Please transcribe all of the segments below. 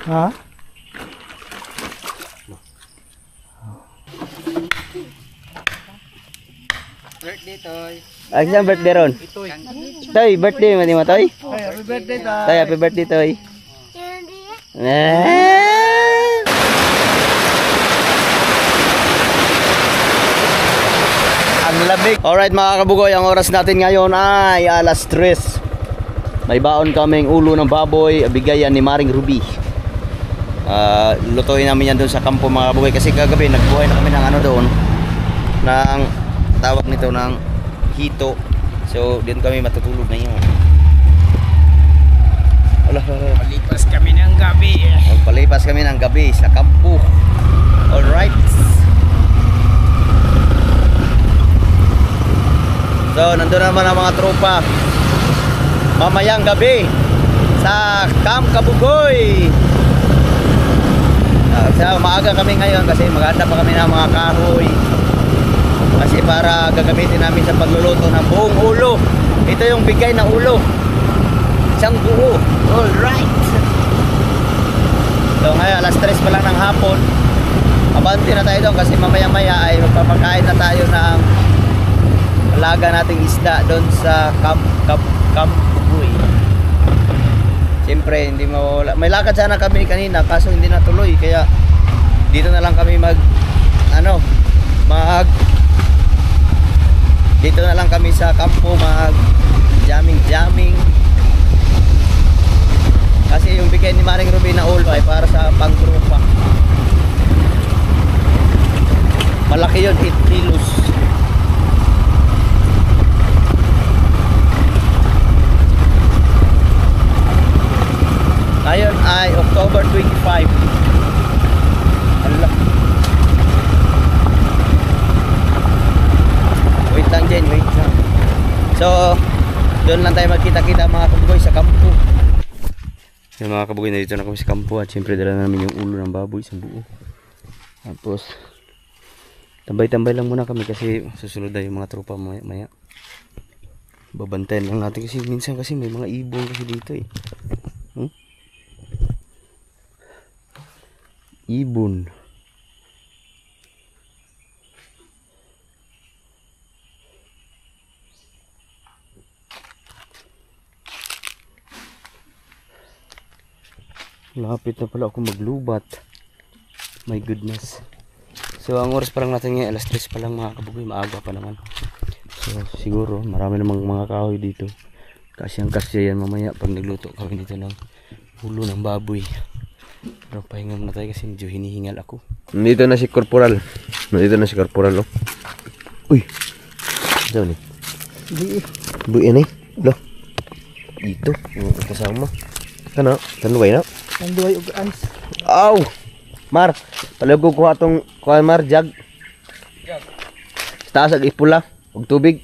Ha? Birthday, Toy. Ay, saan birthday ron? Toy, birthday mo, di mo, Toy? Happy birthday, Toy. Toy, happy birthday, Toy. Ang lamig. Alright mga kabugoy, ang oras natin ngayon ay alas 3. May baon kaming ulo ng baboy, bigayan ni Maring Ruby. Lutuin namin yan doon sa kampo mga kabugoy kasi kagabi nagbuhay na kami ng ano doon, ng tawag nito ng hito. So doon kami matutulog ngayon. Palipas kami ng gabi. Magpalipas kami ng gabi sa kampo. Alright. So nandun naman ang mga tropa mamayang gabi sa Camp Kabugoy. Maaga kami ngayon kasi maghanda pa kami ng mga kahoy kasi para gagamitin namin sa pagluluto ng buong ulo. Ito yung bigay na ulo, isang buo. Alright. So ngayon alas 3 pa lang ng hapon, abante na tayo doon kasi mamaya maya ay magpapakain na tayo ng alaga nating isda doon sa Camp Kabugoy. Siyempre hindi mawala, may lakad sana kami kanina kaso hindi natuloy kaya dito na lang kami dito na lang kami sa kampo mag jamming kasi yung bigay ni Maring Ruby na ulo ay para sa pangtrupa. Malaki yun, 8 kilos. Ngayon ay October 25. Allah. Wait lang Jen, wait lang. So, doon lang tayo magkita-kita mga kabugoy sa kampo. Yung mga kabugoy, na dito na kami sa kampo at syempre dala namin yung ulo ng baboy sa buo. Tapos, tambay-tambay lang muna kami kasi susunod na yung mga tropa maya. Babantayan lang natin kasi minsan kasi may mga ibon kasi dito eh. Ibon. Lapit na pala ako maglubat. My goodness. So ang oras pa lang natin ngayon, alas 3 pa lang mga kabugoy, maaga pa naman. So siguro marami namang mga kahoy dito. Kasyang-kasya yan mamaya pag nagluto kami dito ng ulo ng baboy. Pero pahinga muna tayo kasi medyo hinihingal ako. Nandito na si Corporal. Oh. Uy. Saan ni? Bu'i ni. Lo. Dito. Yung kasama. Ano? Tanduay na? Tanduay og ice. Aw! Mar, palagog ko atong kuha Mar, jag. Taas ag ipula. Og tubig.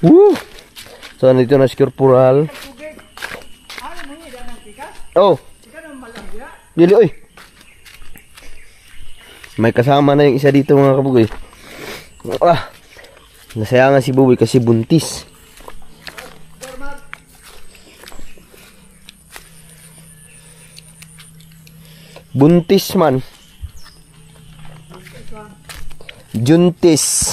Woo! So nandito na si Corporal. Oh. Dili oy. May kasama na yung isa dito mga kabugoy. Nasayangan si Buboy kasi buntis. Buntis man. Juntis.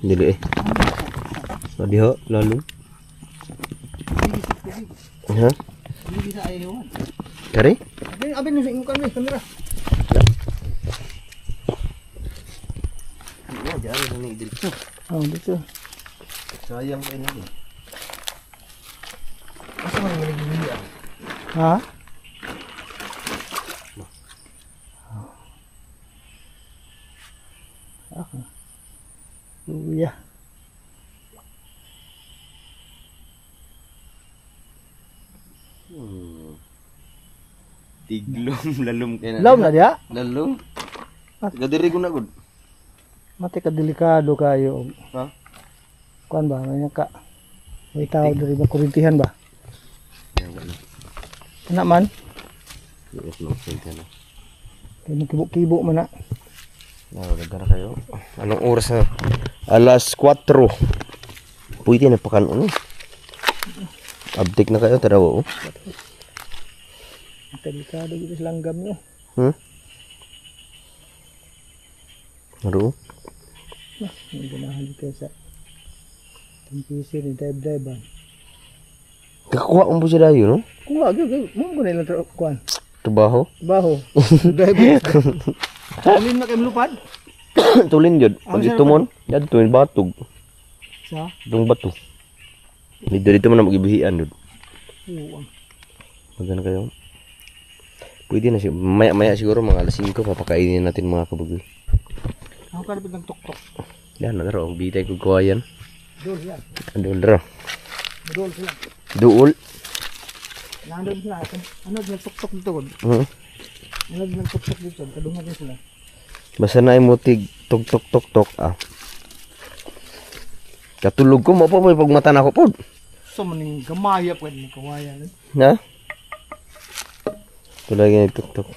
Dili eh. Tadi ho, lalu. Ha? Kari? Abin nung sa inyo kami, kamera. Jari na ni dito. Oh, dito. Sayang pa ini. Asa man yung nagiging ha? Okay. Yeah. Tiglom lalom kay na. Laom na dia? Lalom. Gadiri ko na gud. Mati ka delikado kayo. Ha? Kuan ba nga ka? May tao diri ba kurintihan ba? Ya wala. Ana man. Yes no sente na. Kay kibo-kibo man na. Nagara kayo. Anong oras na? Alas 4. Pwede na pakan ano. Update na kayo taraw. Delikado gitu sa langgam nyo. Ano? May ganahan dito sa tempisi ni dive-dive ba? Kakuha mo siya dayo, no? Kuha, mo ko nila kuhan. Trabaho. Baho. Dive. Alin na kayo lupad? Tulin yun. Pag ito mo, yan tuwin batog. Sa? Itong bato. Dito mo na mag-ibihian yun. Oo. Magana kayo. Pwede na siya. Maya siguro mga alas 5 papakainin natin mga kabugoy. Ako kalapit ng tok-tok. Yan na rin. Bitay ko kuha yan. Doon yan. Doon rin. Doon sila. Duol. Nandun sila. Ano yung tok-tok dito? Ano yung tok-tok dito? Kadungan din sila. Basta na imutig tok-tok-tok-tok ah. Katulog ko mo po may pagmata na ko po. So maning gamaya pwede ni kawaya. Na? Tulad yung tok-tok.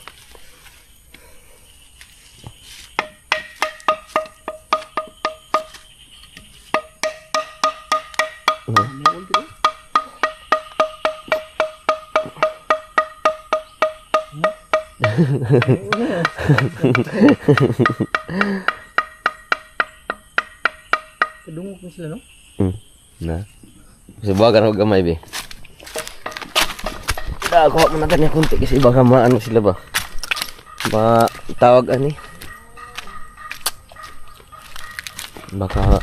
Kadungok na sila, no? Na. Kasi baga na gamay be. Kuha mo natin yung kunti kasi baka maano sila ba. Tawag ani. Baka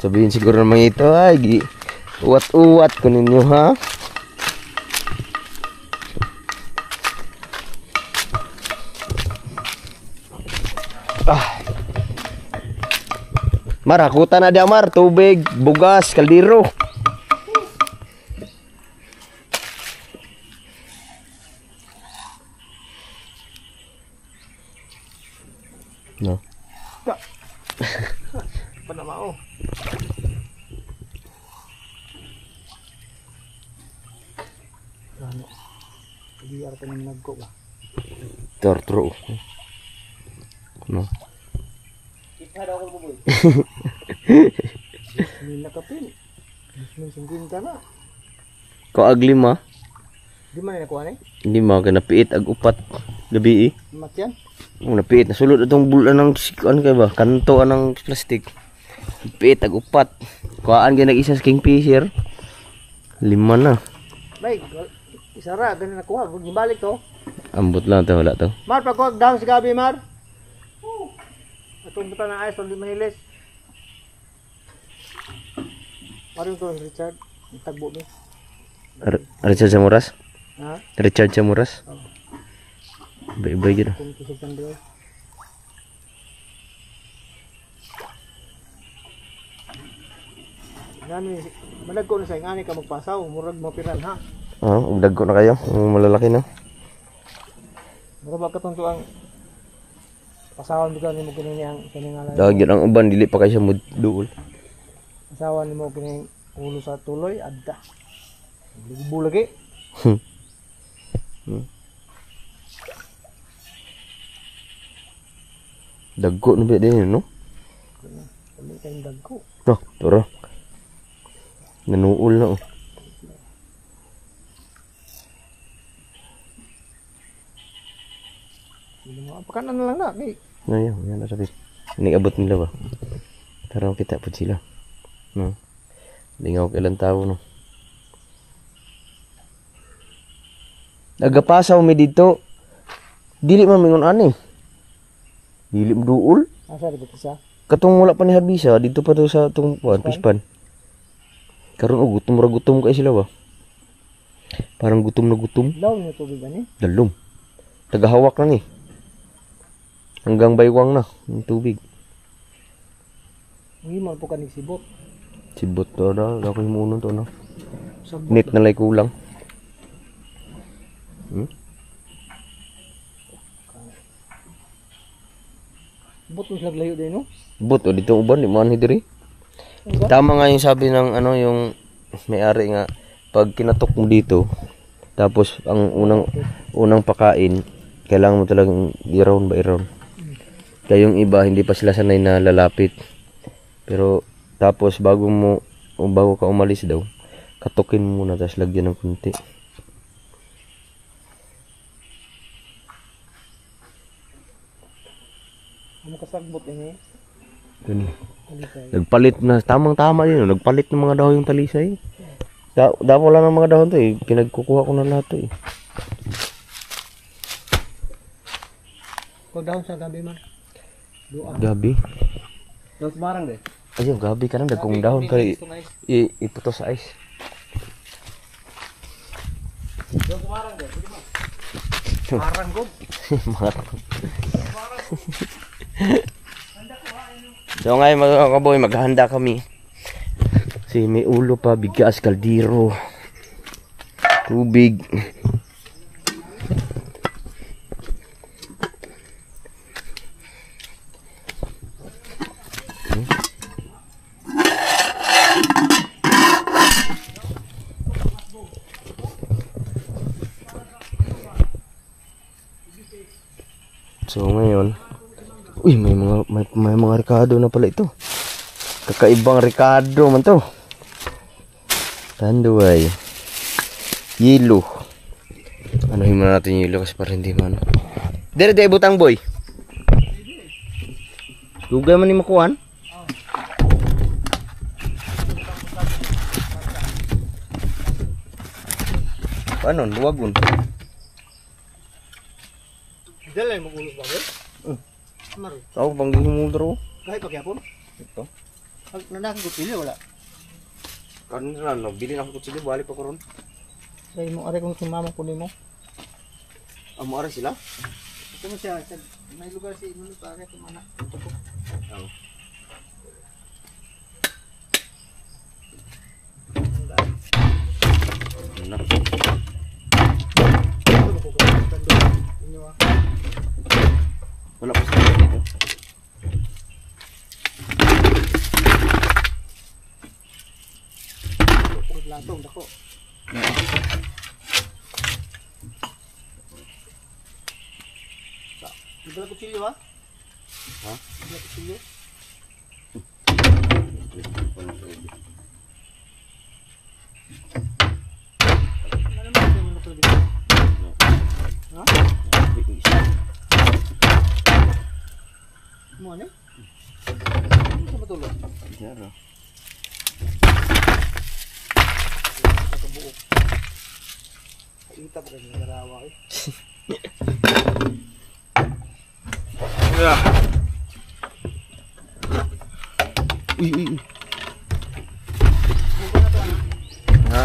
sabihin siguro naman ito ay uwat-uwat ko ninyo ha. Marakutan na di Amar, tubig, bugas, kaldero. No. Panamao. Ano? Biyar ka ng nagko ba? Tortro. No. Hindi nakapin. May sunggin ka na. Ko agli ma. Di man na nakuha na eh. Hindi ma kanapiit ag upat gabi eh. Matyan. Napiit na sulod itong bulan ng ano kayo ba? Kanto ng plastic. Napiit ag upat. Kuhaan ka nag-isa sa kingfisher. 5 na. Bay, isara, ganun nakuha. Huwag balik to. Ambot lang to wala to. Mar, pagkuha down si Gabi, Mar. Atong buta ng ayos, hindi mahilis. Parang to, Richard. Tagbo mo. Richard Samuras? Ha? Richard Samuras? Oo. Bay-bay gino. Kung kisig ng doon. Ngani, malagko na sa ngani ka magpasaw. Murag mapiran ha. Oo, dagko na kayo. Malalaki na. Murag ba katunto ang pasawan bigla ni mo kinini ang kaningalan. Dagyan ang uban, dili pa kayo siya duol. Pasawan ni mo kining ulo sa tuloy, adda. Bubo lagi. Dagko na ba din yun, no? Kami kayong dagko. No, turo. Nanuol na, oh. Pakanan na lang na. Okay. Ngayon, yan na sabi. Inigabot nila ba? Taraw kita po sila. No? Lingaw kailan tao, no? Nagapasaw mi dito. Dili man mingon ani. Dili mo duol. Asa dito sa? Katong wala pa ni Habisa, dito pa to sa tong pispan. Karon og gutom kay sila ba? Parang gutom na gutom. Law niyo tubig ani? Dalom. Tagahawak na ni. Hanggang baywang na yung tubig. Hindi mo po kanig sibot. Sibot to na, ako yung muno to na. Sabot. Net na lay kulang. Bot mo naglayo din no? But o dito uban di man diri. Tama nga yung sabi ng ano yung may-ari nga pag kinatok mo dito tapos ang unang pakain kailangan mo talagang i-round by round. Kaya yung iba hindi pa sila sanay na lalapit. Pero tapos bago ka umalis daw, katukin mo muna tapos lagyan ng kunti. Ano kasagbot eh? Yun. Nagpalit na, tamang-tama din. Nagpalit ng mga dahon yung talisay. Dapat wala ng mga dahon to eh. Pinagkukuha ko na lahat to eh. Kung dahon sa gabi man. Gabi. Terus barang deh. Ayun, gabi ka na. Dagkong dahon kay iputo sa ice. Terus barang deh. Barang gub. Marang. So ngayon mga kaboy, maghahanda kami. Kasi may ulo pa, bigas, kaldero, tubig. So ngayon, uy, may mga Ricardo na pala ito. Kakaibang Ricardo man to. Tanduay. Yelo. Anuhin muna natin yung yelo kasi para hindi man. Dire butang boy. Dugay man ni makuhan. Paano? Luwagon. Dala mo ulo ba? Maro. Ako pang gihumudro. Kahit pagyapon. Ito. Pag nanakang kutsilyo wala. Karon na no, bili na ako kutsilyo, balik pa ko ron. Sa imong ari kung sumama kunin mo. Amo ara sila? Ito mo siya, may lugar si Inuno pare kumana. Oo. Na. Wala pa sa dito. Latong dako. Dibala kutsilyo ha? Ha? Dibala kutsilyo? Ano naman yung motor dito? Ha? Mo ano? Ano ba tulog? Yara. Kabuok. Itab ka ng garawa eh. Uy. Ha?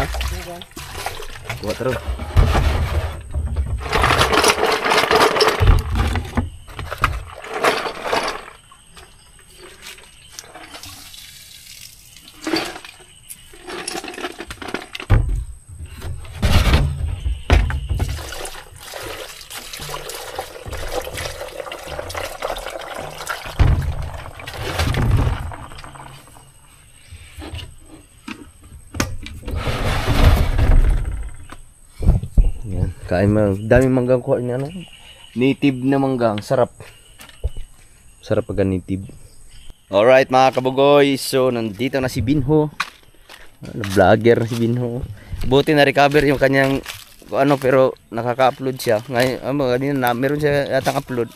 Kuha terus. Kain mo, daming manggang kuha niya ano. Native na manggang, sarap. Sarap pag native. Alright mga kabugoy, so nandito na si Binho. Vlogger na si Binho. Buti na recover yung kanyang ano, pero nakaka-upload siya. Ngayon, kanina na meron siya yatang upload.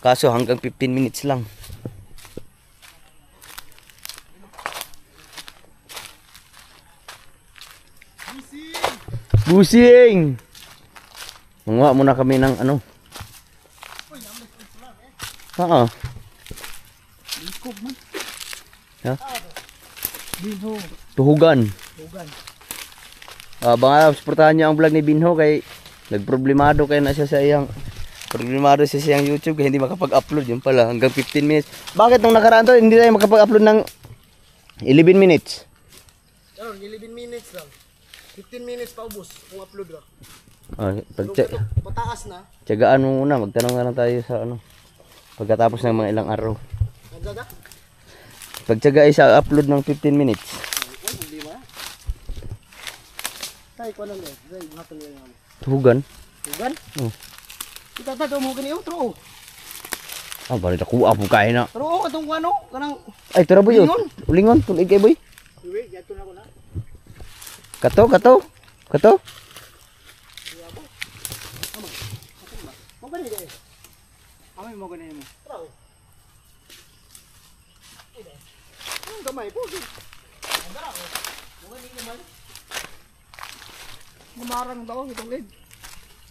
Kaso hanggang 15 minutes lang. Busing! Manguha muna kami ng ano. Oo. Likog man. Ha? Binho. Tuhugan. Tugan. Baka supportahan niyo ang vlog ni Binho kay nagproblemado kay na siya sa iyang problemado siya sa iyang YouTube kaya hindi makapag-upload yun pala hanggang 15 minutes. Bakit nung nakaraan to hindi tayo makapag-upload ng 11 minutes? Ano, 11 minutes lang. 15 minutes paubos kung upload ka. Pataas na. Tiyagaan mo muna, magtanong na lang tayo sa ano. Pagkatapos ng mga ilang araw. Nagdaga? Pagtiyaga isa upload ng 15 minutes. Hindi ba? Tay ko lang eh. Dai, natuloy naman. Tuhugan. Tugan? Oh. Kita tato mo kini utro. Ah, balik ako apo kain na. Pero katong ano, kanang Ay, tara boy. Ulingon, tulig kay boy. Iwi, gato na ko na. Kato. Mo ba ni dai? Amay mo ganay mo. Traw. Ang gamay po. Ang dara ko. Mo gani naman. Gumarang daw itong lid.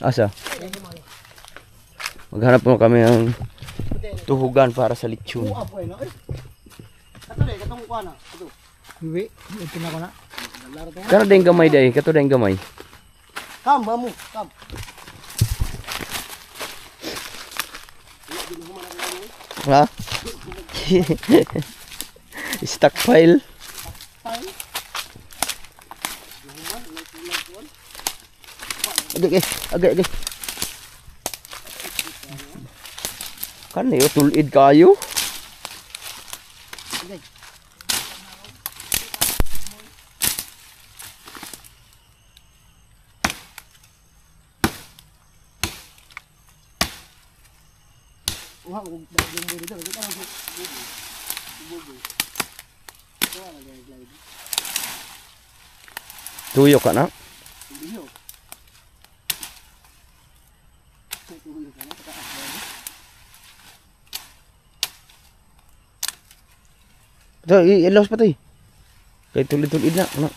Asa? Maghanap mo kami ng tuhugan para sa lechon. uap ay na. Kato dai katong kuha na. Kato. Iwi, ito na ko na. Laro tayo. Kana ding gamay day, kato ding gamay. Kam bamu, kam. Ha? Stockpile. Agay. Kan yo tulid kayo. Uha ko yung buri dito. Kita na Tuyo ka na. Iyo. Ito, ilaws pa to eh. Kaya tulid-tulid na. Ano?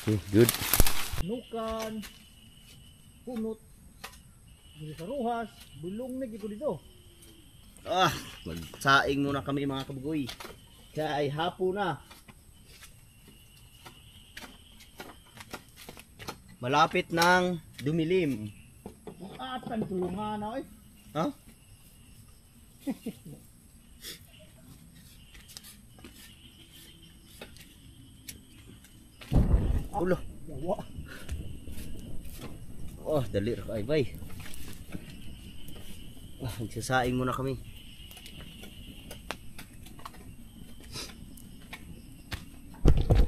Okay, good. Nukan. Punot. Dito sa ruhas, bulong na gito dito. Ah, magsaing muna kami mga kabugoy. Kaya ay hapon na. Malapit ng dumilim. Atan tulungan na oy. Ha? Ulo. Yawa. Oh, dali ra kay bay. Ah, magsasaing muna kami.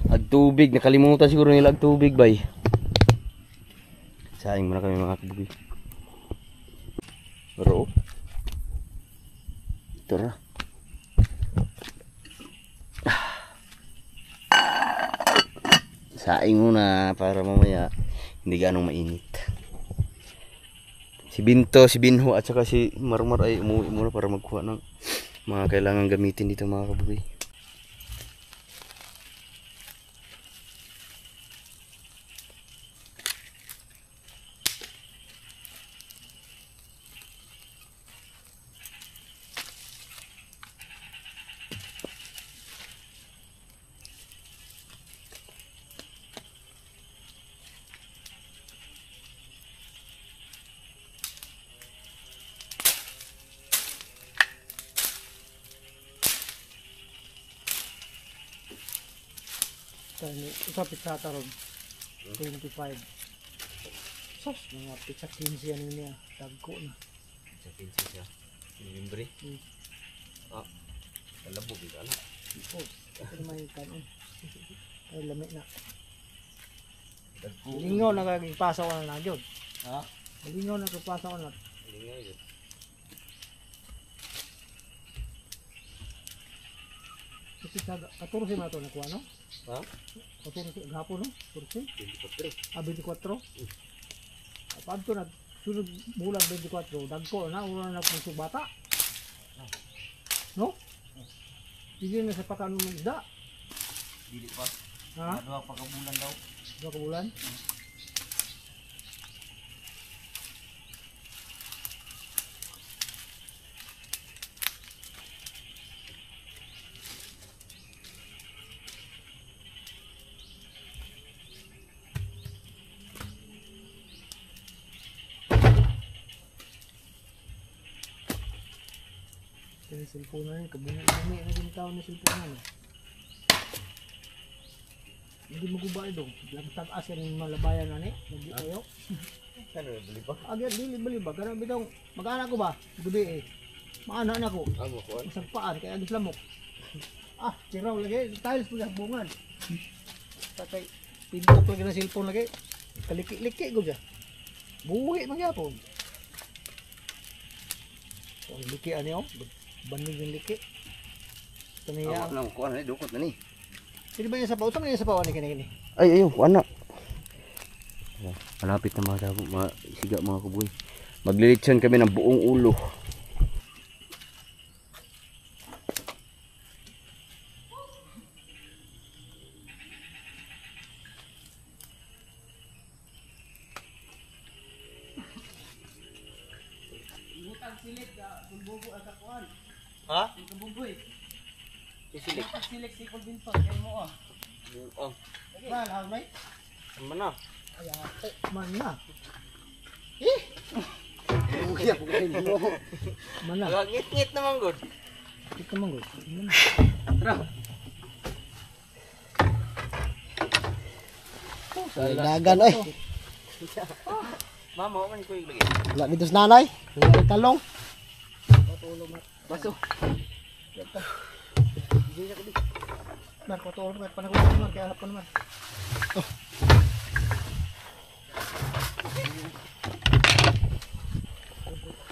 Agtubig, nakalimutan siguro nila agtubig bay. Saing muna kami mga kabugoy. Pero ito na. Saing muna para mamaya hindi ganong mainit. Si Binto, si Binho at saka si Marmar ay umuwi muna para magkuha ng mga kailangan gamitin dito mga kabugoy. Kani usa pizza taron. 25. Sos, mga pizza 15 yan niya. Dagko na. Sa pinsi siya. Libre. Ah. Kalabog ito ala. Oh, ito may kanon. Ay lamig na. Lingaw na kagipasa ko na jud. Ha? Lingaw na kagipasa ko na. Lingaw yun. Kasi sa 14 na to nakuha no? Ha? 14 gahapon no? 14? 24. 24. Padto na sunod bulan 24, dagko na una na pung bata. No? Sige na sa pakanon ng isda. Dili pa. Ha? Dua pa ka bulan daw. 2 ka bulan. Yung cellphone na rin, kabungi-bungi na din tao na cellphone na rin. Hindi mo gubay dong, tag-as yan yung malabayan na ni, hindi kayo. Kano bili pa? Agad, dili ba, ganun bitong, mag-anak ko ba, gabi eh. Maana na ko, Amo ko. masagpaan, kaya agis lamok. Ah, siraw lagi. Tiles pag bungan. Tatay, pintok lagi na cellphone lagi. Kaliki-liki ko dyan. Buhi magyapon. Ang liki ani oh. Banig yung liki. Taniya. Nang kuan ni dukot na ni. Pili ba niya sa pausan niya sa pawan ni kini. Ay ayo, ana. Malapit na mga siga mga kabugoy. Maglilitsyon kami ng buong ulo. Ha? Kabugoy. Sisilik. Silik si Kulbinto kay mo ah. Oh, Mal, halmay. mana? Ay, man na. Uya po kayo mo. Man na. Ngit-ngit naman gud. Ito man gud. Dagan oy. Mama, man ko lagi. Wala dito sa nanay. Wala talong. Baso. Mar, patulong mar, panagod mar kaya hapon man.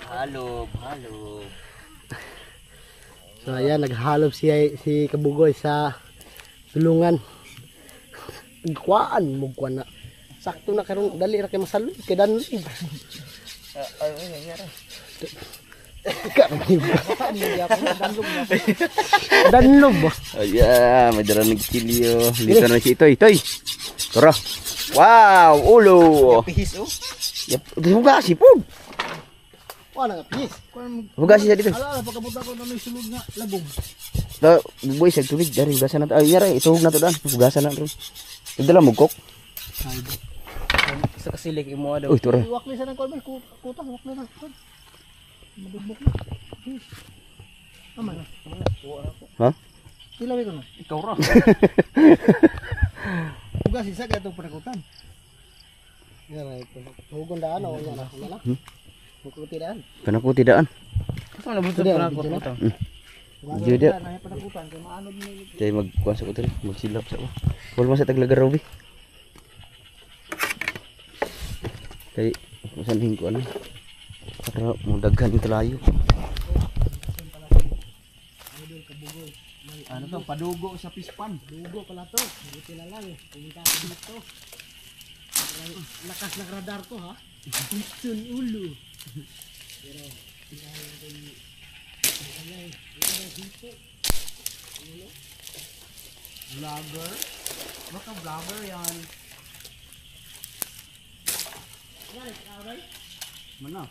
Halo, halo. So ayan, naghalop si Kabugoy sa tulungan. Kuan mo kuan na. Sakto na karon dali ra kay masalud kay dan. Danlob. Ayan, may daranig kilyo. Dito na si Itoy. Itoy. Tara. Wow, ulo. Pihis oh. Yap, hugasi po. Wala nga pis. Hugasi sa dito. Ala, pagkabuta ko na may sulod nga labong. Boy, sa tubig. Dari, hugasan na to. Ay, yara, ituhog na to daan. Hugasan na to. Ito lang, mugkok. Sa kasilik imo Uy, tara. Wakli sa nang kolben kutang wakli na. Madubok na. Aman na. Ha? Ilawi ko na. Ikaw ra. Ugas isa kaya itong panakutan. Yan ito. Hugon daan o yan na. Wala. Hukuti daan. Panakuti daan. Saan na buto panakutan? Jadi, Naya panakutan kay maanod ni. Kaya magkuhan sa kutin. Magsilap sa ko. Wala mo sa taglagarobi. Kaya, masanhin ko ano. Para mudaghan yung talayo. Ano to? Padugo sa pispan. Dugo pala to. Buti na lang eh. Pumunta ako dito. Lakas ng radar ko ha. Piston ulo. Pero, vlogger? Baka vlogger yan. Mana?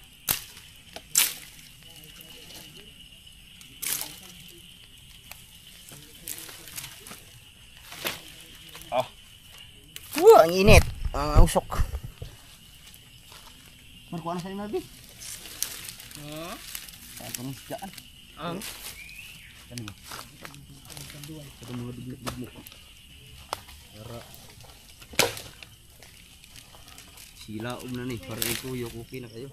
Wah, ang init. Ang usok. Markuha na sa'yo Nabi? Kaya ito ng sigaan. Ang? Kani mo? Ito mga dugmo-dugmo. Para silaom na ni. Para ikuyo, okay na kayo.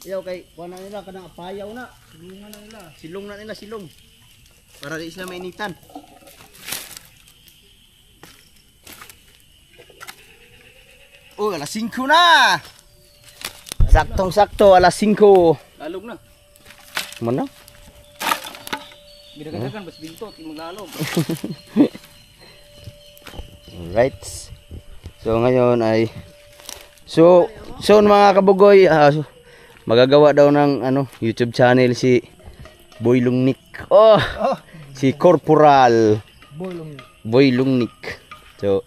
Iyaw kay, kuha na nila, kanang apayaw na. Silungan na nila. Silong na nila, silong. Para di sila mainitan. Oh, alas 5 na! Saktong-sakto, alas 5. Lalog na. Mana? Ginagagagan, bas bintot, maglalog. Alright. So ngayon ay So mga kabugoy, magagawa daw ng YouTube channel si Boylong Nick. Oh, si Corporal Boylong Nick. So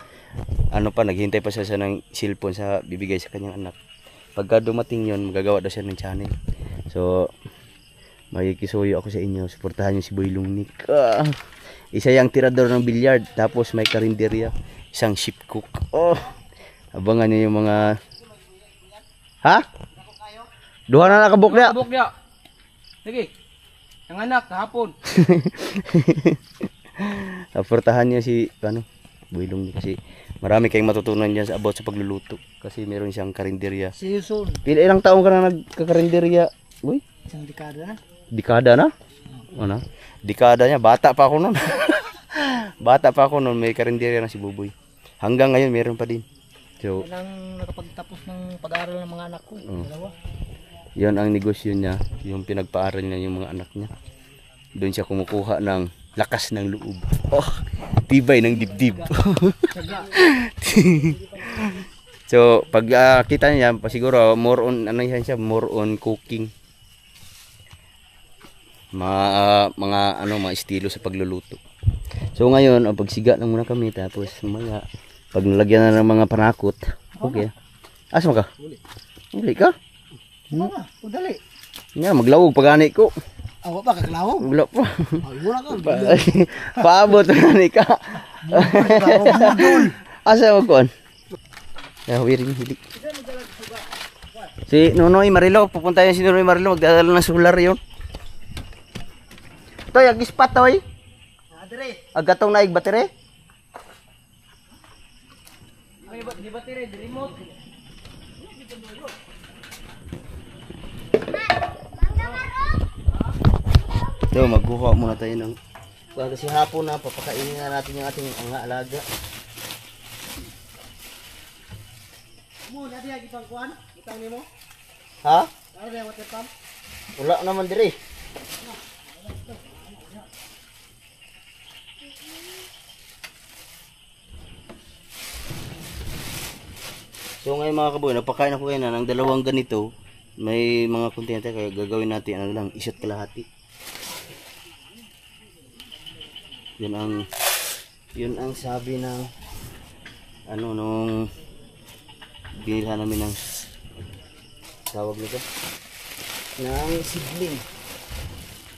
pa, naghihintay pa siya ng cellphone sa bibigay sa kanyang anak. Pagka dumating yon, magagawa daw siya ng channel. So makikisuyo ako sa inyo, suportahan niyo si Boylong Nick. Isa yung tirador ng billiard, tapos may karinderya, isang ship cook. Oh, abangan niyo yung mga duha na nakabuk niya. Kabuk niya. Sige. Ang anak, kahapon. Suportahan niyo si Boylong Nick kasi marami kayong matutunan diyan sa about sa pagluluto kasi meron siyang karinderya. See you soon. Ilang taon ka na nagkakarinderya? Uy, Isang dekada na. dekada na? Ano? Dekada niya, bata pa ako noon. Bata pa ako noon, may karinderya na si Buboy. Hanggang ngayon meron pa din. So, Yan ang nakapagtapos ng pag-aaral ng mga anak ko. Dalawa. yun ang negosyo niya, yung pinagpaaral niya yung mga anak niya. Doon siya kumukuha ng lakas ng loob. Oh, tibay ng dibdib. So, pag kita niya, siguro more on ano yan siya, more on cooking. Mga estilo sa pagluluto. So ngayon, pagsiga lang muna kami tapos maya pag nalagyan na ng mga panakot, okay. Asa ka? Uli ka? Mga, udali. Nga, maglawog pagani ko. Awa pa kaklawong. Wala pa. Ay muna ka. Paabot na ka. Asa mo kon? Wiring hili. Si Nonoy Marilo, pupunta yan si Nonoy Marilo, magdadala ng solar yun. Toy, ag-ispat toy. Agatong naig battery. Di battery, di remote. So, magkuha muna tayo ng kasi hapon na papakainin na natin yung ating mga alaga. Mo na diha gipang kuan, utang nimo. Ha? Ano diha water pump? Wala naman dire. So ngayon mga kaboy, napakain ako kayo na ng dalawang ganito. May mga kontente kaya gagawin natin ano lang, isa't kalahati. Yun ang sabi ng ano nung binilhan namin ng tawag nito ng seedling.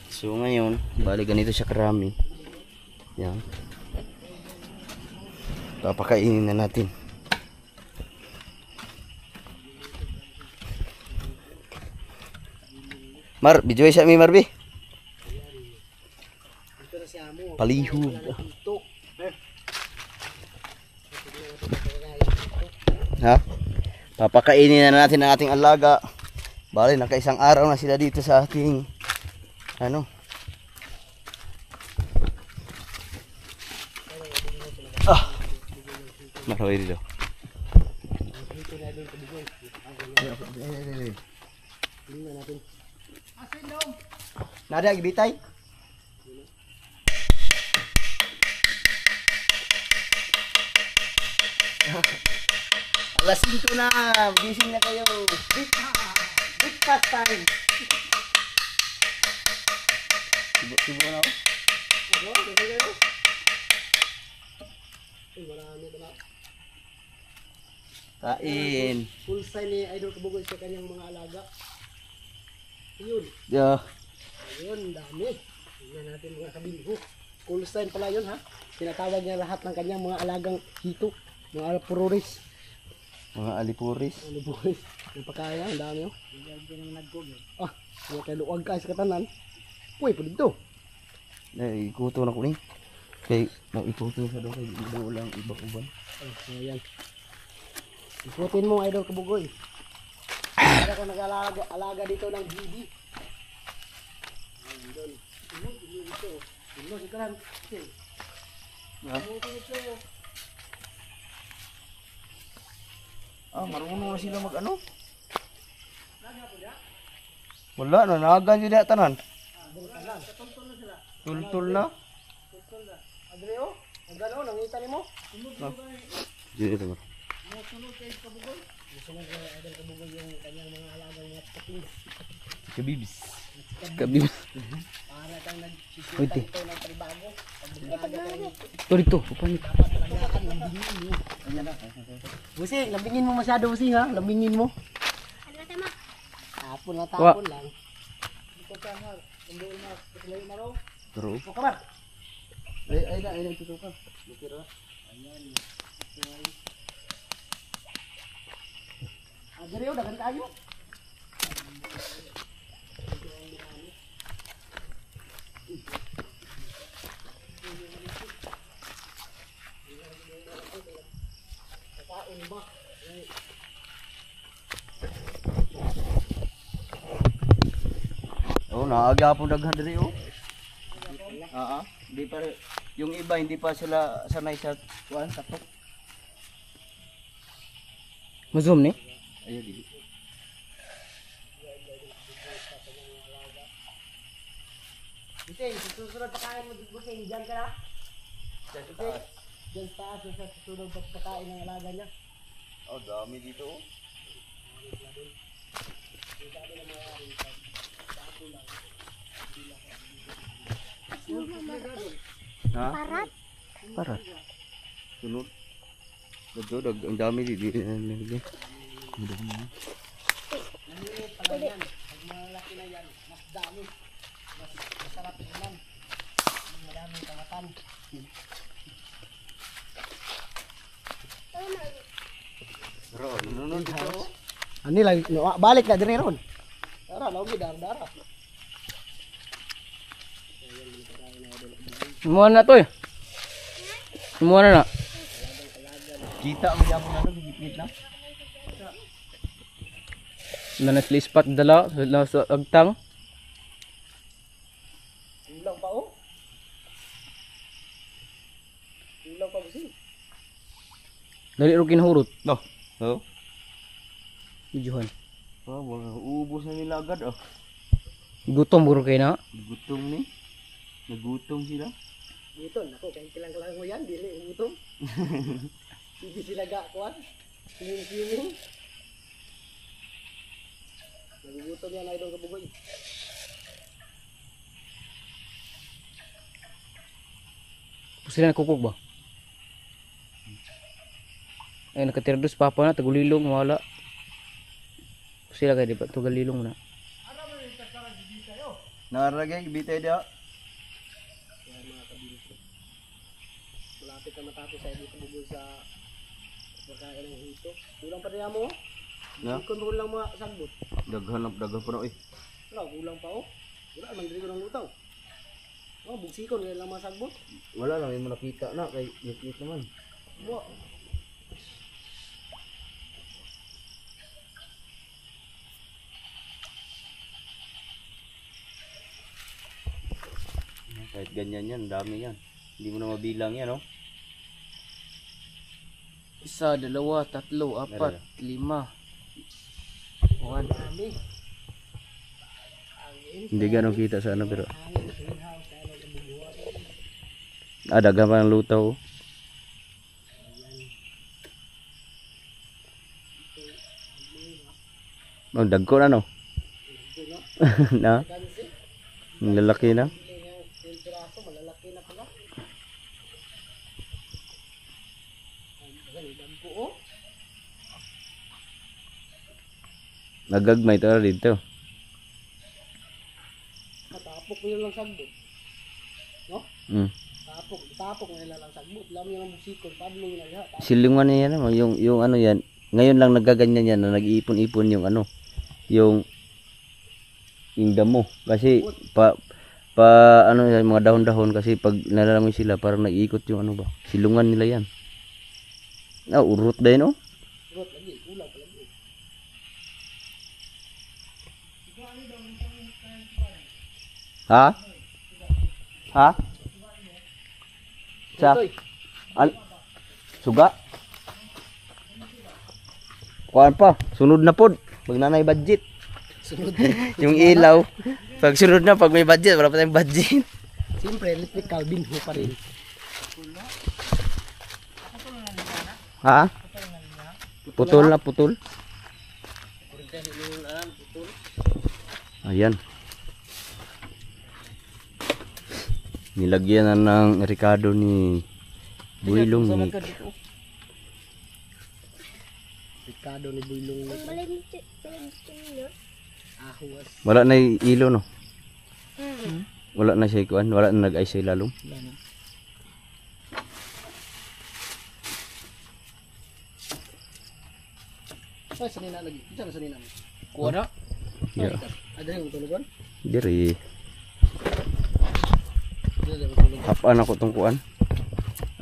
So ngayon, bali ganito siya karami. Yan. Papakainin na natin. Mar, bijoy siya mi Marbi. Palihog. Ha? Papakainin na natin ang ating alaga. Bali, nakaisang araw na sila dito sa ating ano. Maraway dito. Nada gibitay. Alas 5 na, gising na kayo. Breakfast time. Sibo na ako. Kain. Full sign ni Idol Kabugoy sa kanyang mga alaga. Yun. Yeah. Ayun, dami. Tingnan natin mga kabinho. Full sign pala yun ha. Tinatawag niya lahat ng kanyang mga alagang hito. Mga alpururis. Mga alipuris. Alipuris. Yung pakaya, ang dami oh. Ah, mga kaluwag ka sa katanan. Uy, pwede dito. Ikuto na ko ni. Kay, ikuto sa doon kay iba lang iba-uban. Ayan. Ikutin mo, Idol Kabugoy. Kaya ako nag-alaga dito ng GB. Ayun. Ito, ito lang. Marunong na sila mag ano? Wala na, naagan yun na tanan. Tultul na. Adreo, ang gano'n, nangita ni mo? Dito ito mo. Kabibis. Kabibis. Para kang nagsisita Pwede. ito ng panibago. Ito dito, pupanit. Busing, lambingin mo masyado, Busing ha? Lambingin mo. Tapon na Wa. tapon lang. Ito ka ha. Tumbuin na. Tumbuin na raw. Pero, O kabar. ay na, tutukan. Bukira. Adreo, dagan kayo. Oh, naaga po daghan diri oh. nila. Hindi pa yung iba hindi pa sila sanay sa kuan tapok. Mazum ni? Ayo dili. Busing, sa susunod pagkain mo, Busing, dyan ka na. Busing, dyan sa taas, sa susunod pagkain ng alaga niya. Oh, dami dito. Oh. Ha? Parat. Parat. Sunod. Dito, ang dami dito. Pala yan, pag malaki na yan, mas dami. Mas masarap naman. Maraming kawatan. Bro, nunod dito. Ano lang, balik na din ron. Dara, lagi dara. Semua na to eh. Semua na na. Kita mo yan ano, gigit na. Nanas lispat dala sa agtang. Ulang pa oh. Ulang pa Busing. Dali ro kinahurot. No. Oh. Ijuhan. Oh, ubos na nila agad oh. Gutom buro kay na. Gutom ni. Nagutom sila. Gutom, ako, kahit kilang mo yan, dili, gutom. Hindi sila gakuan. Swimming. Nagugutom yan, idol kabugoy. Sila nakukog ba? Ay nakatira dos papa na tagulilong wala. Sila kay di pa tagulilong na. Naragay bitay dia. Malapit na matapos sa idol kabugoy sa pagkain ng hito. Kulang pa rin mo. Na? Kontrol lang mga sagbot. Daghan pa no eh. Wala, kulang pa oh. Wala, man dito ng lutaw. Oh, bugsikon nila lang mga sagbot. Wala lang yung nakita na kay nakita naman. Bo. Kahit ganyan yan, dami yan. Hindi mo na mabilang yan, oh. Isa, dalawa, tatlo, apat, lima. One. Dami. Hindi ganun kita sa ano pero. Daghan pa ng lutaw, oh. Ang dagko na no. Na. Ang lalaki na. Yung piraso, malalaki na pala. Ang dampo oh. Nagagmay to dito. Matapok mo yun lang sagbot. No? Tapok mo yun lang sagbot. Alam mo yung musikon, Pablo yun lang. Silungan niya yan, yung ano yan. Ngayon lang nagaganyan yan na nag-iipon-ipon yung ano, yung damo. Kasi ano yung mga dahon-dahon kasi pag nalalangoy sila parang nag-iikot yung ano ba. Silungan nila yan. Urot din oh. Urot lagi, ulang pa lagi. Ha? Ha? Sa suga? Kuan pa, sunod na pod. Pag nanay budget. Sunod. Yung ilaw. Pag sunod na, pag may budget, wala pa tayong budget. Siyempre, electric Calvin ho pa rin. Ha? Putol na, putol. Ayan. Nilagyan na ng Ricardo ni Builong ni Ricardo ni Builong. Ahuas. wala na yung ilo no. Wala na siya kuan, wala na nag-ice sa ilalom. Ay, sanina lagi. Diyan na sanina. Kuha na. Yeah. Ada yung tulugan? Diri Ada yung tulugan. hapan ako tong kuan.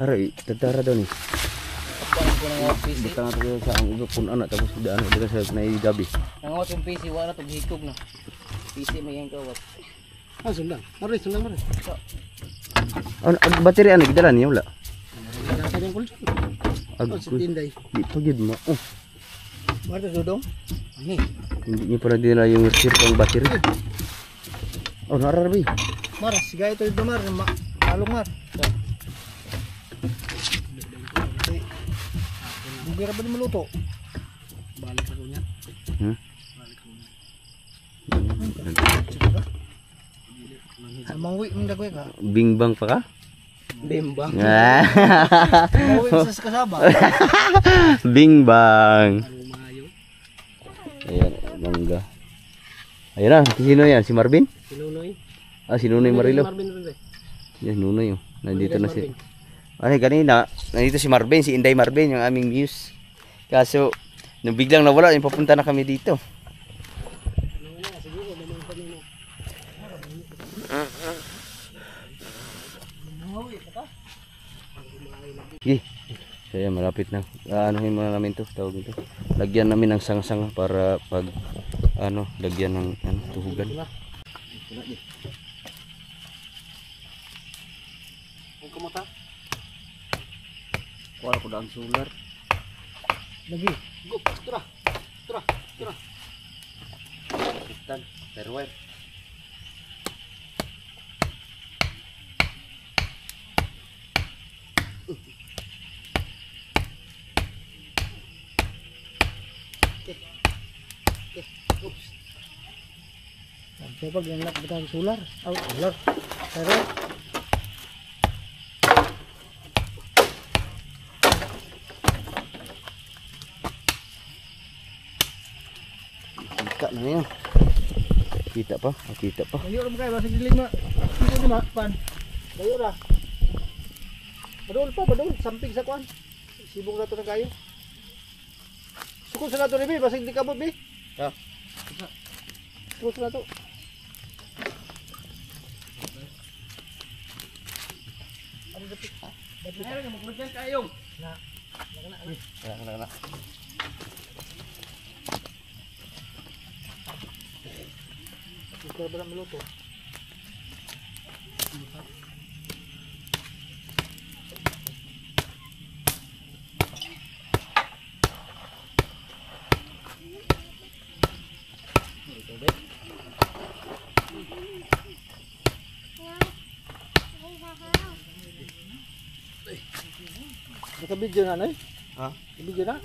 Aray, tatara daw ni. Kuha ko ng PC. Butang ato sa ang iba pun anak tapos daan dito sa naidabi. Nangot yung PC wala tog hikog na. PC may yang kawat. Ah, sundan. Mari, sundan mari. Ag battery ano gidala niya wala. Wala ka rin kulso. Ag Oh, si Tinday. di pa gid mo. Oh, Marta dudong. Ani. hindi niya pala dinala yung reserve ang battery. Oh, nararabi. Mar, siga ito dito Mar. Malong Mar. Bugay ra ba ni maluto? Balik ako niya. Hmm? Mangwi mong dagway ka. Bingbang pa ka? Bembang. Mangwi sa kasaba. Bingbang. Mayo. Ayan, mangga. Ayan na, sino yan? Si Marvin? Si Nunoy. Ah, si Nunoy Marilo. Marvin rin. Yan, Nunoy. Oh. Nandito na si... Ay, kanina, nandito si Marvin, si Inday Marvin, yung aming muse. Kaso, nung biglang nawala, yung papunta na kami dito. Okay. So yan, malapit na. Anuhin muna namin to, tawag ito. Lagyan namin ng sanga-sanga para pag ano, lagyan ng tuhugan. Ang kumata. Wala ko ang solar. Lagi. Go, tara. Tara, tara. Pistan, perwet. Oops. Kapag yung nakabitang solar. Oh, solar. Pero, Kita na yan. Kita pa, kita pa. layo rin kayo. Basta giling mo. Dito ni Pan. Layo ra. Padul pa, padul. Samping sa kwan. Sibong na ito na kayo. Sukul sa nato ni Bi. Basta hindi kabot Bi. Ha? Sukul sa nato. Ayun, magmagyan kayo. Kena. Ito ba na maluto? Naka-video na, Noy? Ha? Naka-video na?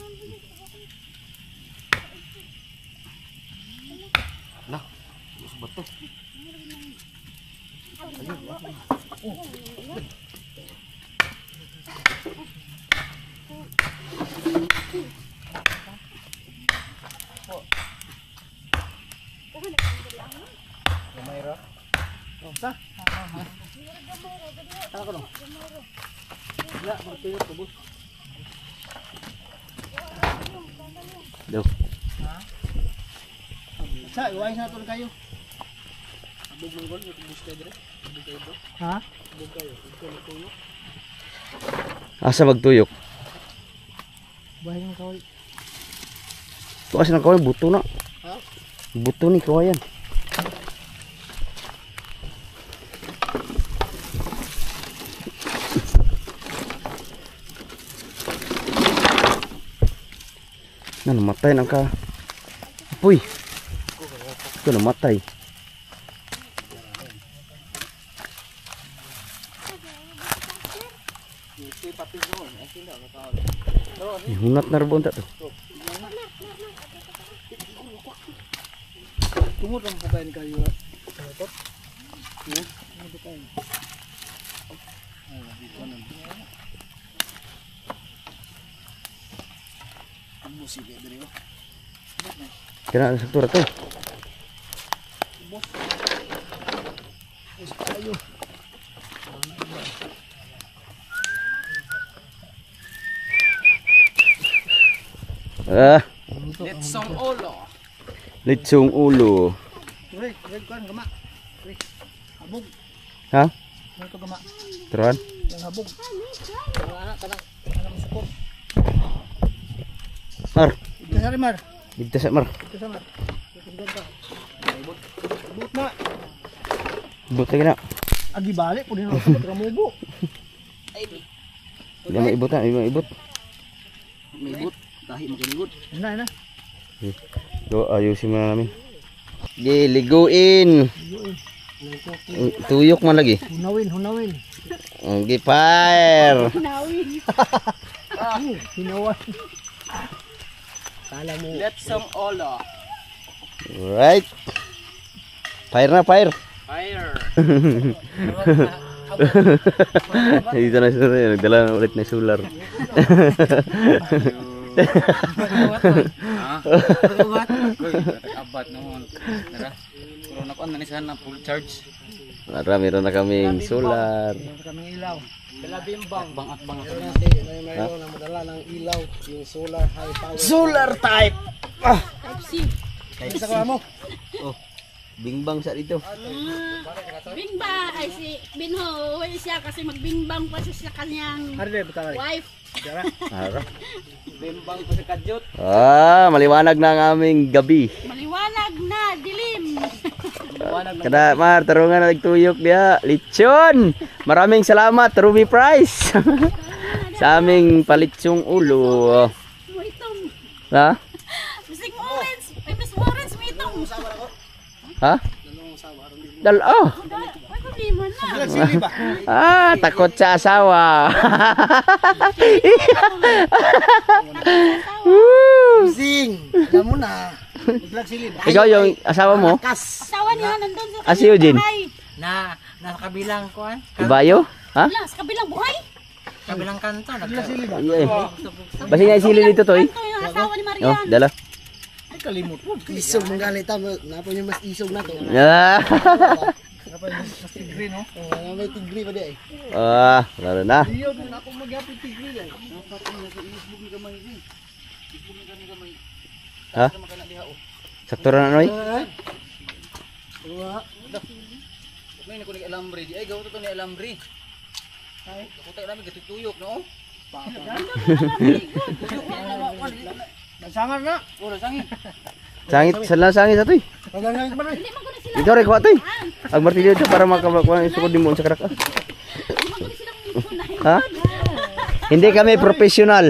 Nah, betul. Oh, ta? Tara ko dong. Ya, magtuyok ko, bus. Duh. Sa, iwain sa nato na kayo. Abog mo gol, bus kayo dire. Abog kayo bro. Ha? Abog kayo. Abog kayo. Asa magtuyok? Bahay ng kawal. Tuas na kaway, buto na. Ha? Buto ni kawayan. Na namatay nang ka. Apoy. Ito namatay. Hunat na rin ta to. Tungod ang pagkain kayo. Ito? Ano pagkain? Musik dire. Kena sa tura to. Ayo. Ah, Letsong olo. litsong ulo. Ure, kan gama. Ure. Habog. Ha? Ano to gama? Teruan? Yang habog. Anak kanang musukot. Mar, Ito sa Mar. dito sa Mar. Ito sa Mar. Ito sa Mar. But na. Buto na. Agi balik po din ako sa tramubo. Hindi mo ibot ha, hindi mo ibot. Mibot. Tahi makinibot. Ina. So, ayusin mo na namin. Sige, liguin. Tuyok man lagi. Hunawin. Sige, fire. Hinawan. Kala mo. Let some ola. Right. Fire na, fire. Fire. Dito na sila, nagdala na ulit na solar. Abat naman. Tara. Pero nakuan na ni sana full charge. Meron na kaming solar. Kaming ilaw. Dala bimbang. Bang. Mayroon na madala ng ilaw. Yung solar high power. Solar type. Isa ka mo. Oh, bingbang sa dito. Bingbang ay si Binho, siya kasi magbingbang pa siya sa kanyang Hari betara. wife. Ara. Bimbang pa sa kadyot. Maliwanag na ang aming gabi. Maliwanag na, dilim. Kada mar tarungan na nagtuyok dia. Lechon. Maraming salamat Ruby Price. Sa aming palitsong ulo. Mo itong, Ha? Mr. Orange, ay Miss Orange, mo itong. Ha? May problema na. Takot sa asawa. Sing. Alam mo na. Ikaw yung asawa mo? Asawa niya nandun sa Si Eugene? buhay. Nasa kabilang kuan. Ibayo? Ha? Wala, sa kabilang buhay. Kabilang kanto. Basi nga isili dito toy. Ito yung asawa ni Oh, Marian. dala. Kalimot po. Isog mong galit ha. Napo niya mas isog na to. Mas tigre no. May tigri pa di eh. Lalo na. Iyo din ako magyapit tigre yan. Ha? Sakto na noy. May ko ni alambre di ay gaw to ni alambre. Ay, ako tayo namin gatutuyok no. Nasangan na. Ora sangi. Sangit, sala sangit atoy. Pagangay pa rin. Hindi man ko na sila. Ito rek wa toy. Ang martilyo ito para makakuha yung sukod mo sa karak. Hindi man ko na silang mitsunay. Ha? Hindi kami professional.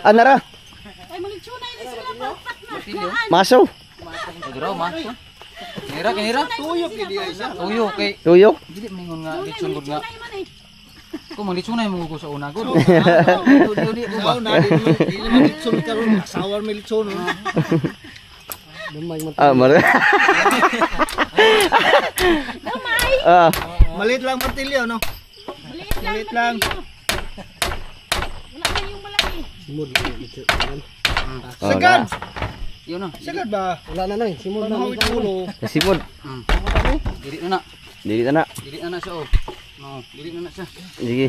Nara, Ay, magitsunay na sila. Papat na. maso. Diraw ma. Kinira. Tuyo kay Tuyok. dili mingon nga litson gud nga. Tunay man eh. Ko mangitsunay mo ko sa una gud. Dili Asawa na. Di naman litson karon. Asawa may litson. Lumay mo. Mara. Damay. Maliit lang martilyo no. Maliit lang. Wala na yung malaki. Sagad. Yun na. Sagad ba? Wala na noy. Simul na. Manahawit ang ulo. Kasimod. Dili na na. Dili na. Dili na na siya oh. No, dili na na siya. Sige.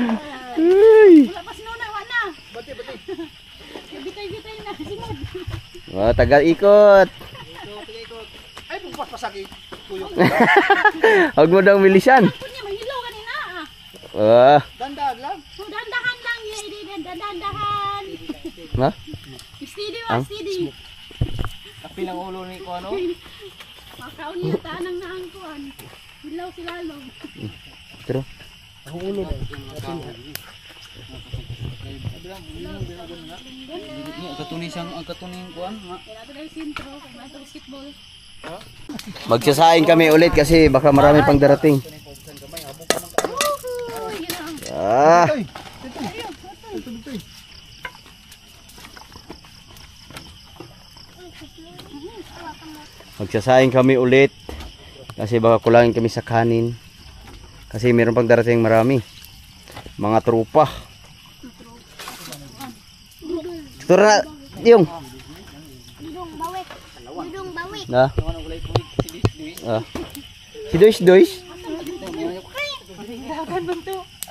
Wala pa sinuna. Wala. Bati. Bitay na. Simod. Tagal ikot. Ay pagpasakit. Huwag mo daw milisan. Ako niya, mahilaw kanina ah. Dandaan lang. So, dandahan lang niya. Dandahan. Ha? Steady Ang? steady. Kapilang ulo ni ko ano? Makaon niya tanang naangkuan. Hilaw si Lalong. Pero, Ang katuning siyang ang katuning kuan nga. Kaya ito na yung sintro. Kaya ito basketball. magsasaing kami ulit kasi baka marami pang darating. Oh, yun lang. Magsasaing kami ulit kasi baka kulangin kami sa kanin. Kasi meron pang darating marami. Mga tropa. Tura, yung. Na. Si Dois.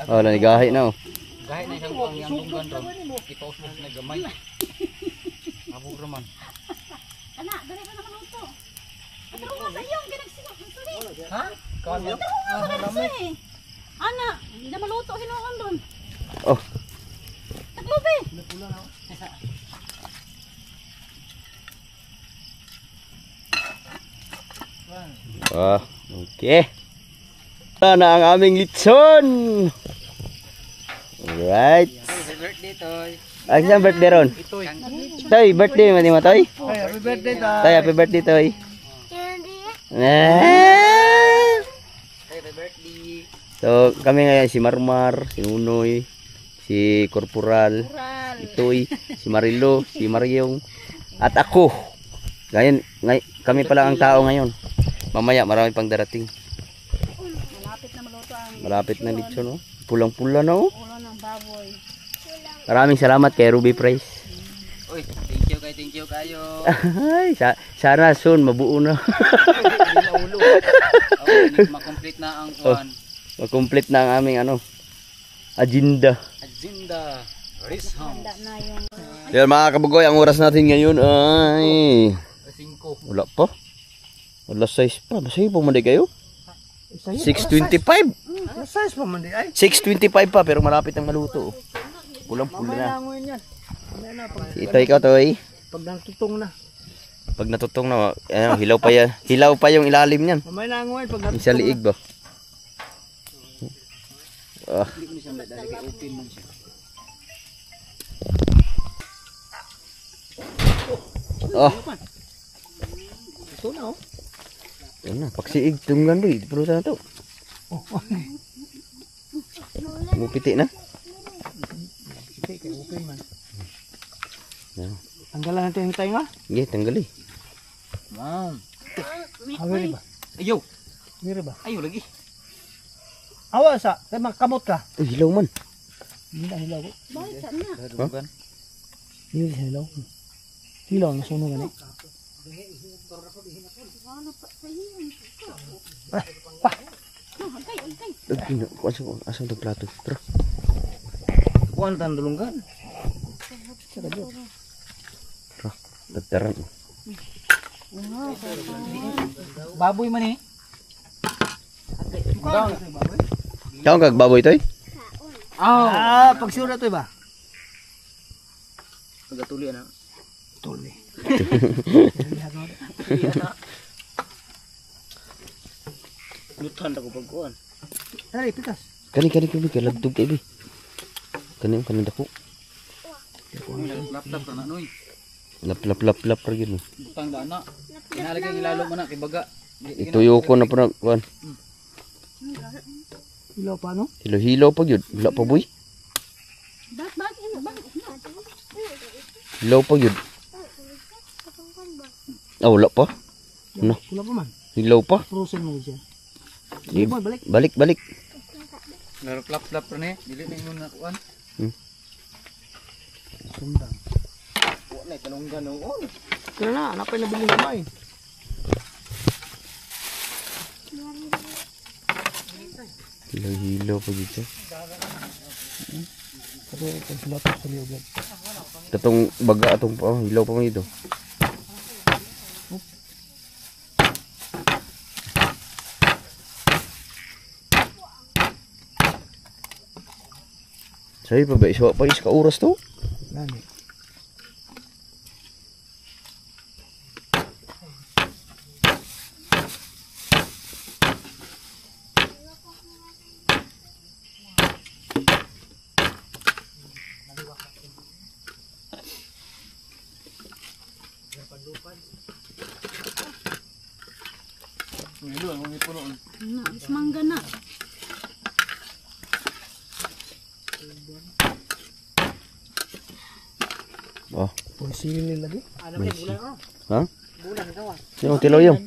Oh, nanigahi na oh. Gahi na siyang kuan yang tunggan ron. Ipaus mo na gamay. Abog raman. Anak, dali ka naman ito. At ano sa iyo? Ginagsigot. Ha? Kuan yo. Ana, hindi na maluto hinuon doon. Oh, Taklobe. Ah, okay. Ito na ang aming litson. Alright. Happy birthday, Toy. Ang isang birthday ron. Toy, birthday mo mo, Toy. Ay, happy birthday ta. Toy, happy birthday, Toy. Happy birthday. So, kami ngayon si Marmar, si Nunoy, si Corporal, Itoy, si Marilo, si Mariong, at ako. Ngayon, kami pala ang tao ngayon. Mamaya, marami pang darating. Malapit na maluto ang Malapit na dito, no? Pulang-pula na, oh. ulo ng baboy. Maraming salamat kay Ruby Price. Uy, thank you kayo. Ay, sana soon, mabuo na. Makomplete na ang kuhan. Mag-complete na ang aming agenda. Agenda. Risham. Handa na yung Yan mga kabugoy, ang oras natin ngayon ay 5. wala pa. Wala 6 pa. Masaya po mandi kayo? 6:25. Size pa man di ay. 6:25 pa pero malapit ang maluto. Pulang-pula na. Langoy yan. Ito ikaw Toy. Pag natutong na. Pag natutong na, hilaw pa yan. Hilaw pa yung ilalim niyan. Mamay langoy pag natutong. Isa liig ba? Ah. Oh. Ito na oh. Yan na, paksiig tunggan boy. Pero sana to. Mupiti na. Okay man. Yan. Tanggalan natin yung tayo nga. Sige, tanggali. Wow. Awiri ba? Ayaw. Awiri ba? Ayaw lagi. Awa sa, kay kamot ka. Uy, hilaw man. Hindi na hilaw ko. balik ka na. Huh? Hindi na hilaw. Hilaw na sunog gani. Asang itong plato. Tara. Kuhan tan dulunggan. Tara. Dagdaran. Baboy man eh. Kau kag baboy Toy? Ah, pagsura to ba? Pagatuli na. Tuli. Lutan ako pag kuhan. Ay, pikas. Kani kay lagtog kay bi. Kani dako. Laptop na noy. Lap ra gyud. Butang dana. Inalagay ilalo man na kay baga. Ituyo ko na pa kuan. Hilaw pa no? Hilo pa gyud. Wala pa boy. Hilaw pa gyud. Ah, wala pa. Ano? Wala pa man. Hilaw pa. Frozen mo siya. Di- Balik. Balik. Laro klap ra ni. Dili na ingon na kuhan. Sundang. Wa na talunggan noon. Kaya na, napay na bilhin gamay. Hilo pa gyud siya. Pero ito sila to sa liog. Tatong baga atong hilaw pa man dito. Say pa ba iswa pa is ka oras to? Nani. Is mangga na. Oh, Pwede sili lagi. ha? Yung tilaw yung.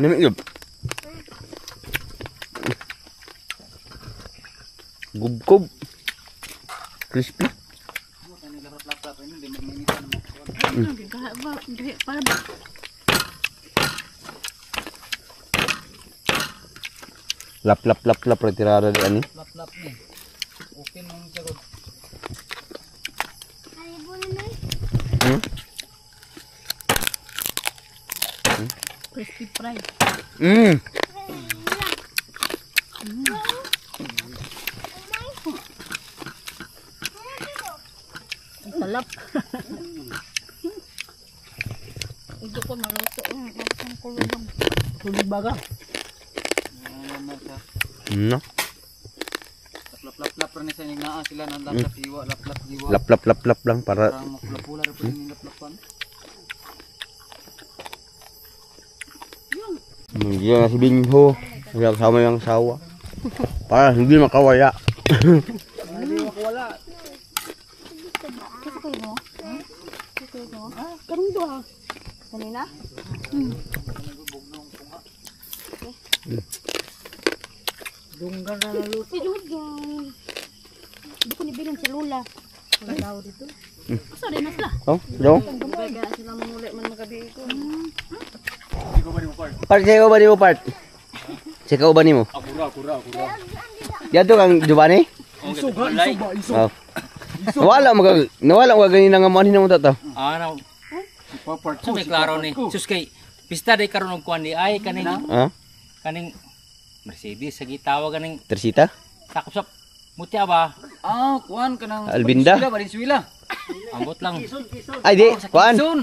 Nami yun. Gubkob. Crispy. Para ba? Lap retirada di ani. Lap ni. Okay nang sagot. Crispy fry. Salap. Ito ko maluto. Ang kulong. Tulig baga. No. Lap-lap-lap rin sa inyong naa sila ng lap-lap iwa, lap-lap iwa. Lap lang para Parang makula-pula rin po yung lap-lapan. hindi na si Binho. Kasama yung asawa. Para hindi makawaya. Hindi makawala. Kasi kayo mo? Kasi kayo mo? Karong doha. Kanina? Dunggan na naluto. Si Dudong. Hindi ko nibilang si Lola. Wala daw dito. Asa rin na sila? Oh, dong. Kaya sila manguli man magabi ko. Part, check ba ni mo, part? Check ba ni mo? Akura. Yato kang Giovanni? Isog ha, isog ba? Isog. Oh. Nawala mo ganina nga mo mo tata. Ano? So may klaro ni. Sus kay pista day karon og kuan di ay kaning Ha? kaning Mercedes sa gitawag kaning Tersita? sakop sa mutya ba? Ah, kuan ka ng Albinda? Valenzuela. Ambot lang. Ay di, kuan. Sun.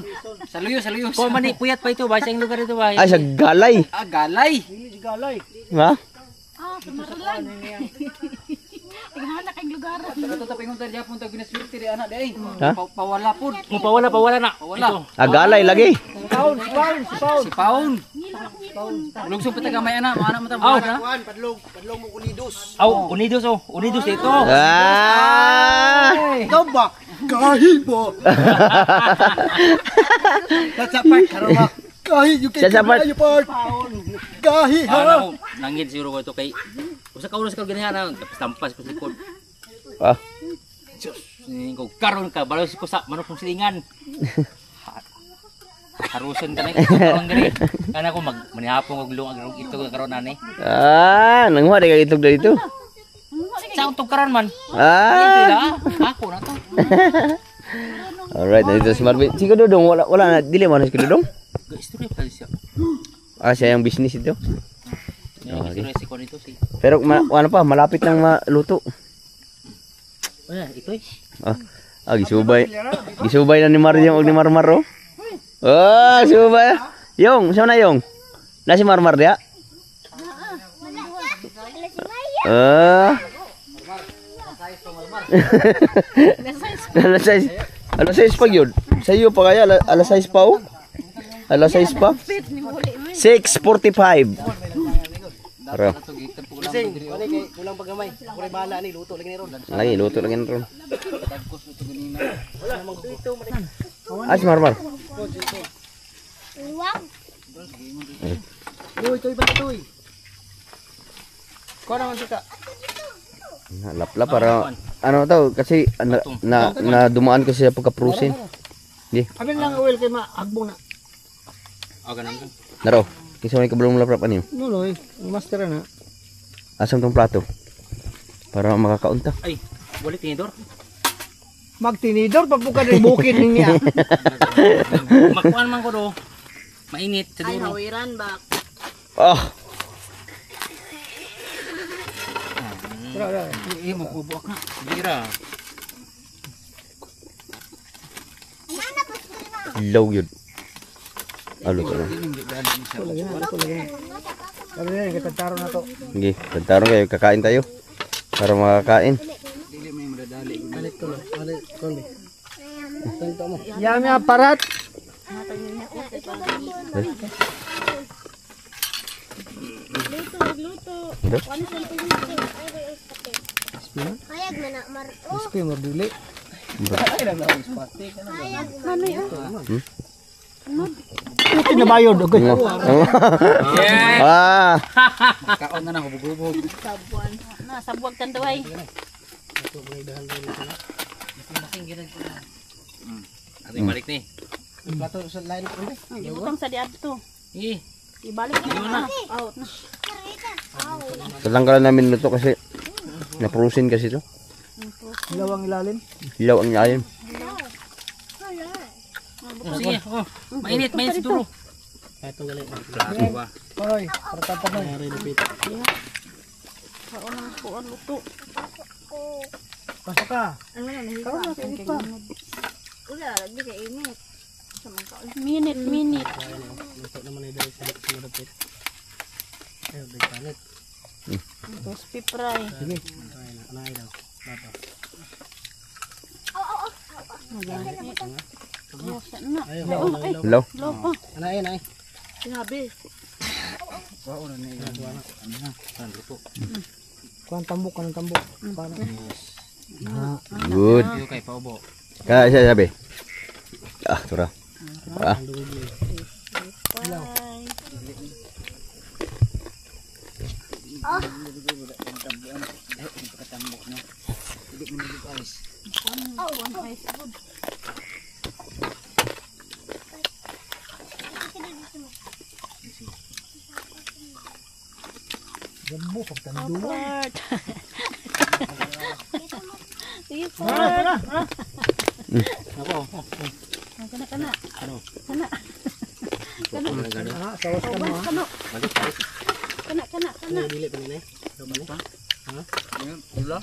Saluyo. Ko man ni puyat pa ito ba sa lugar ito ba? Ay sa galay. Ah, galay. Hindi galay. Ha? Sa Marlan. Tingnan kay lugar. Ito tapingon tayo Japon tag binaswerte di anak day. Ha? Pawala pud. Mo pawala na. Pawala. Ito. Ah, galay lagi. Pound. Si Paun. Lugsong pa taga may anak, anak mo ta Aw. na. Kuan, padlong mo unidos. Aw, unidos dito. Ah! Ikaw ba? Kahi po. That's a part, karama. Kahi, you can That's a part. you part. Kahi, ha? Ano, nangid siguro ko ito kay usa ka oras ka ganyan na tampas ko sa likod. Ah. Ko karon ka balos ko sa manok kong silingan. Haruson ka na karon gani. Kana ko manihapon og luang ito karon ani. Ah, nanguha di ka itog dito. Sa untog karon man. Ah. Ako na to. Alright, nandito si Marvin. Si Dudong, wala na, dili mo na si Dudong. Istorya pa siya. Ah, siya yung business ito. Istorya si kon ito si. Pero ano pa, malapit lang maluto. Wala ito eh. Gisubay. Gisubay na ni Mario o ni Marmar, oh. Oh, subay. Yung, siya na yung. Na si Marmar dia? Alas 6. Alas 6 pa yun. Sa iyo pa kaya, alas 6 pa, oh. Alas 6 pa. 6:45. Pero, Sing, kani kay kulang pagamay. Ako rin bahala ni luto lagi ni ron. lagi, luto lagi na ron. Ah, si Marmar. Uy, toy ba toy? Ko naman sika. Laplap para ano tao kasi na dumaan kasi sa pagka-prusin. Di. Amin lang oil kay maagbong na. Ganun. Naro. Kisa may kabalong laplap ano yun? Nuloy, master na. Asam tong plato. Para makakaunta. Ay, wala tinidor. Magtinidor pa po ka rin bukid niya. Makuan man ko do. Mainit sa Ay, duro. hawiran ba? Oh, Mo kubuak na. Bira. low yun. Luto na. Sabi niya, kitagtaro na to. Sige, tantarong kayo, kakain tayo. Para makakain. Balik to lang, balik koli. Tanto mo. Yami aparat. Ito? Isko yung mabili. Ito na bayod, okay. Ah, Kaon na hubog-hubog. Sabuan. Sabuag tanduay. Ating balik ni. Plato sa lain ko rin. Utang sa diad to. Eh, Ibalik na. Out na. tatanggalan namin luto kasi na-prusin kasi to. Lawang ilalim. Hilaw ang ilalim. sige. Mainit sa duro. Ito gali. Plato ba? Hoy, parata mo. Repeat. Kaunang kuan luto. Pasok ka. Ano na nahiwa? Wala, lagi ka init. Minute. Luto naman ay dahil sa sinurapit. Ayun, big panit. Crispy fry. Sige. Anay daw. Bato. Ayun, Hello? anay. Sinabi. Kuhan tambok, kanang tambok. Paano? Good. Ito kay paubo. Kaya siya sabi. Ah, tura. Ah. Gambo, pagtanduan. Sige po. Kana. Sawas ka mo ha. Kana. Dili pa nila. Ulo.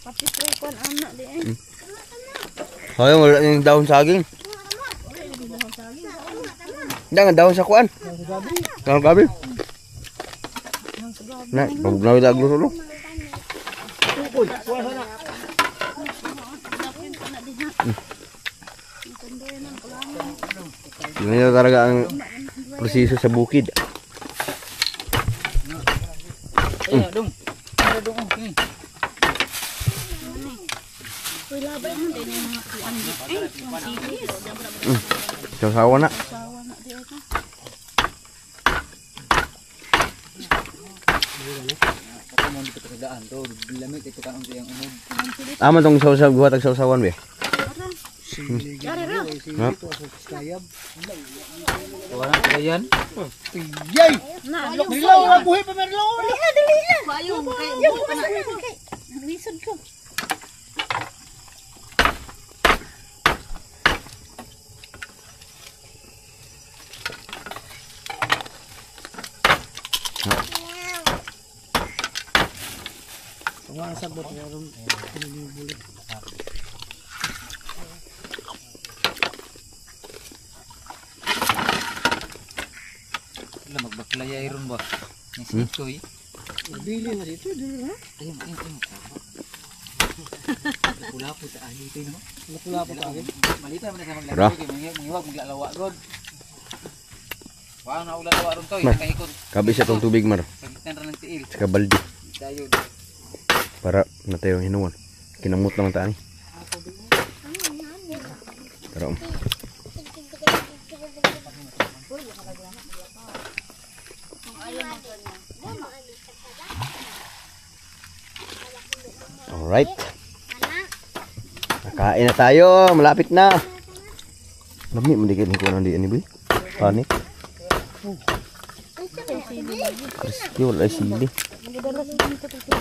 Pati po kon anak di eh. Hoy, wala yung daon saging. Jangan daon sa kuan. Daon gabi. Nah, pabug na wala aglo solo. Ini talaga ang proseso sa bukid. Ayo, dong. Ada dong. Wala ba yan din yung mga kuan di eh. Sasawa na. Sawa na di ito. Ako mo dito sa daan to, lamig ito kan ang yang umod. Aman tong saw-saw buhat ag saw-sawan be. Ha? Wala ka yan. Yay! Na, Dilaw na buhay pa merlaw. dali na. Bayong kay ubo ka na. Lisod ko. Ang sabot meron pinibuli. Wala magbaklaya iron ba? Ni sikoy. Bili na dito, dili na. Ayun. Pula po sa ahli ito no. Napula pa ka agad. Malita man sa Ra. maglaro kay mangiwag maglalawa god. Wa na ula lawa ron to, kay ikot. Kabi siya tong tubig mar. Sa gitna ra ng tiil. Sa baldi Dayo. para natay yung hinuon. Kinamot naman ta ani. Pero alright. Nakain na tayo, malapit na. Lami man dikit ni ko nang di ani boy. Panik. Crispy wala sili.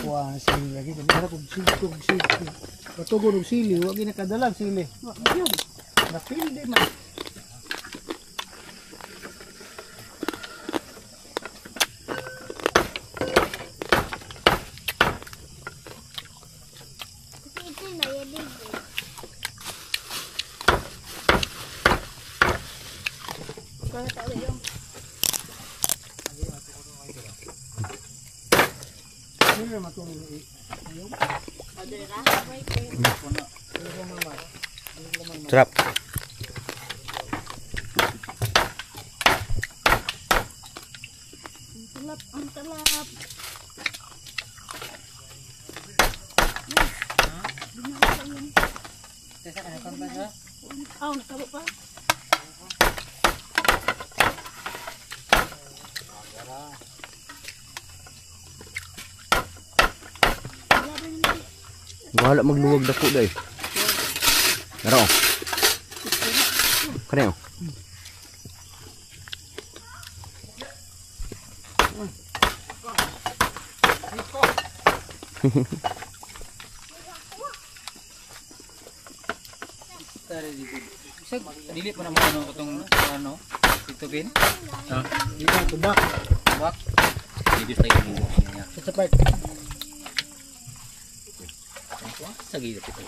Wah, sili lagi. Dala kog sili. Patugon og sili, wa ginakadalag sili. Napili di man. Sarap. Ang talap. Nakabo pa. Wala magluwag dako day. Pero kaya Dili pa naman ano katong ano. Ito bin. Dito tubak. Bak. Medyo tayo niyo niya. Sa part. Sa gilid ito.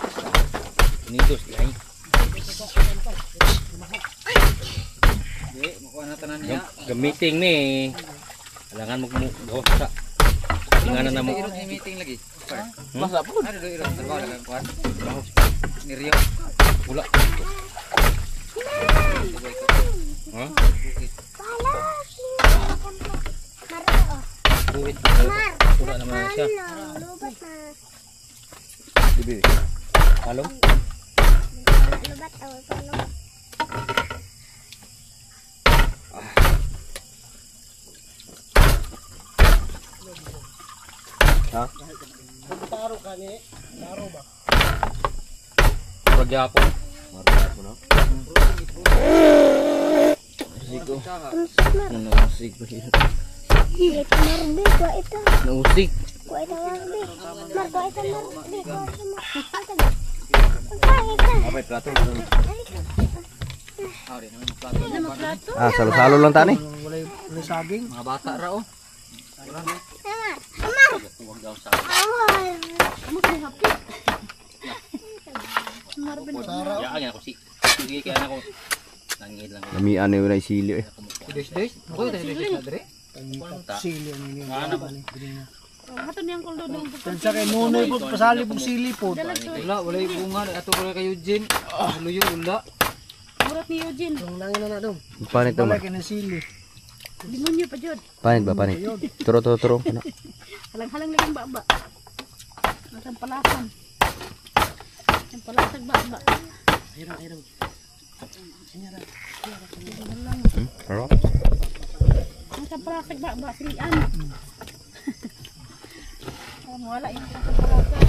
Nidos di ay. Di, makuha na tanan niya. Gamiting ni. Alangan mo gawa sa. Tingnan na mo. Meeting lagi. Masa po? Ano do iro trabaho lang kuan? Ni Rio. Wala. Ha? Buwit. Wala naman siya. Bibi. Halo? Ha? Taro ka ni. Taro ba? Magyapon. Marami na. Sigo. Nausig ba yun? Ito marbe, kuha ito. Nausig. Kuha ito marbe. Mar, kuha ito marbe. Kuha ito marbe. Kuha ito. Apa plato? Hindi na maplato. Ah, salo-salo lang tani. Wala saging. Mga bata ra oh. Amar. Amo kay happy. Marbe na. Ya kanya ko si. Sige kaya na ko. Nangid lang. Lamian na yun ay sili eh. Des. Ako tayo des na dire. Sili ang inyo. Hato niyang kuldo dong. Tansa kay nunoy po pasali pong sili po. Wala, wala yung bunga. Ato ko kay Eugene. Luyo, wala. Murat ni Eugene. Ang langin na doon. Panit to Wala man. kay na sili. Demonyo pa jud. Panit ba panit? Turo. Ano? Halang-halang lang ang baba. Ang palasan. Ang palasag baba. Pero? Ang palasag baba silian. Wala yung palasag.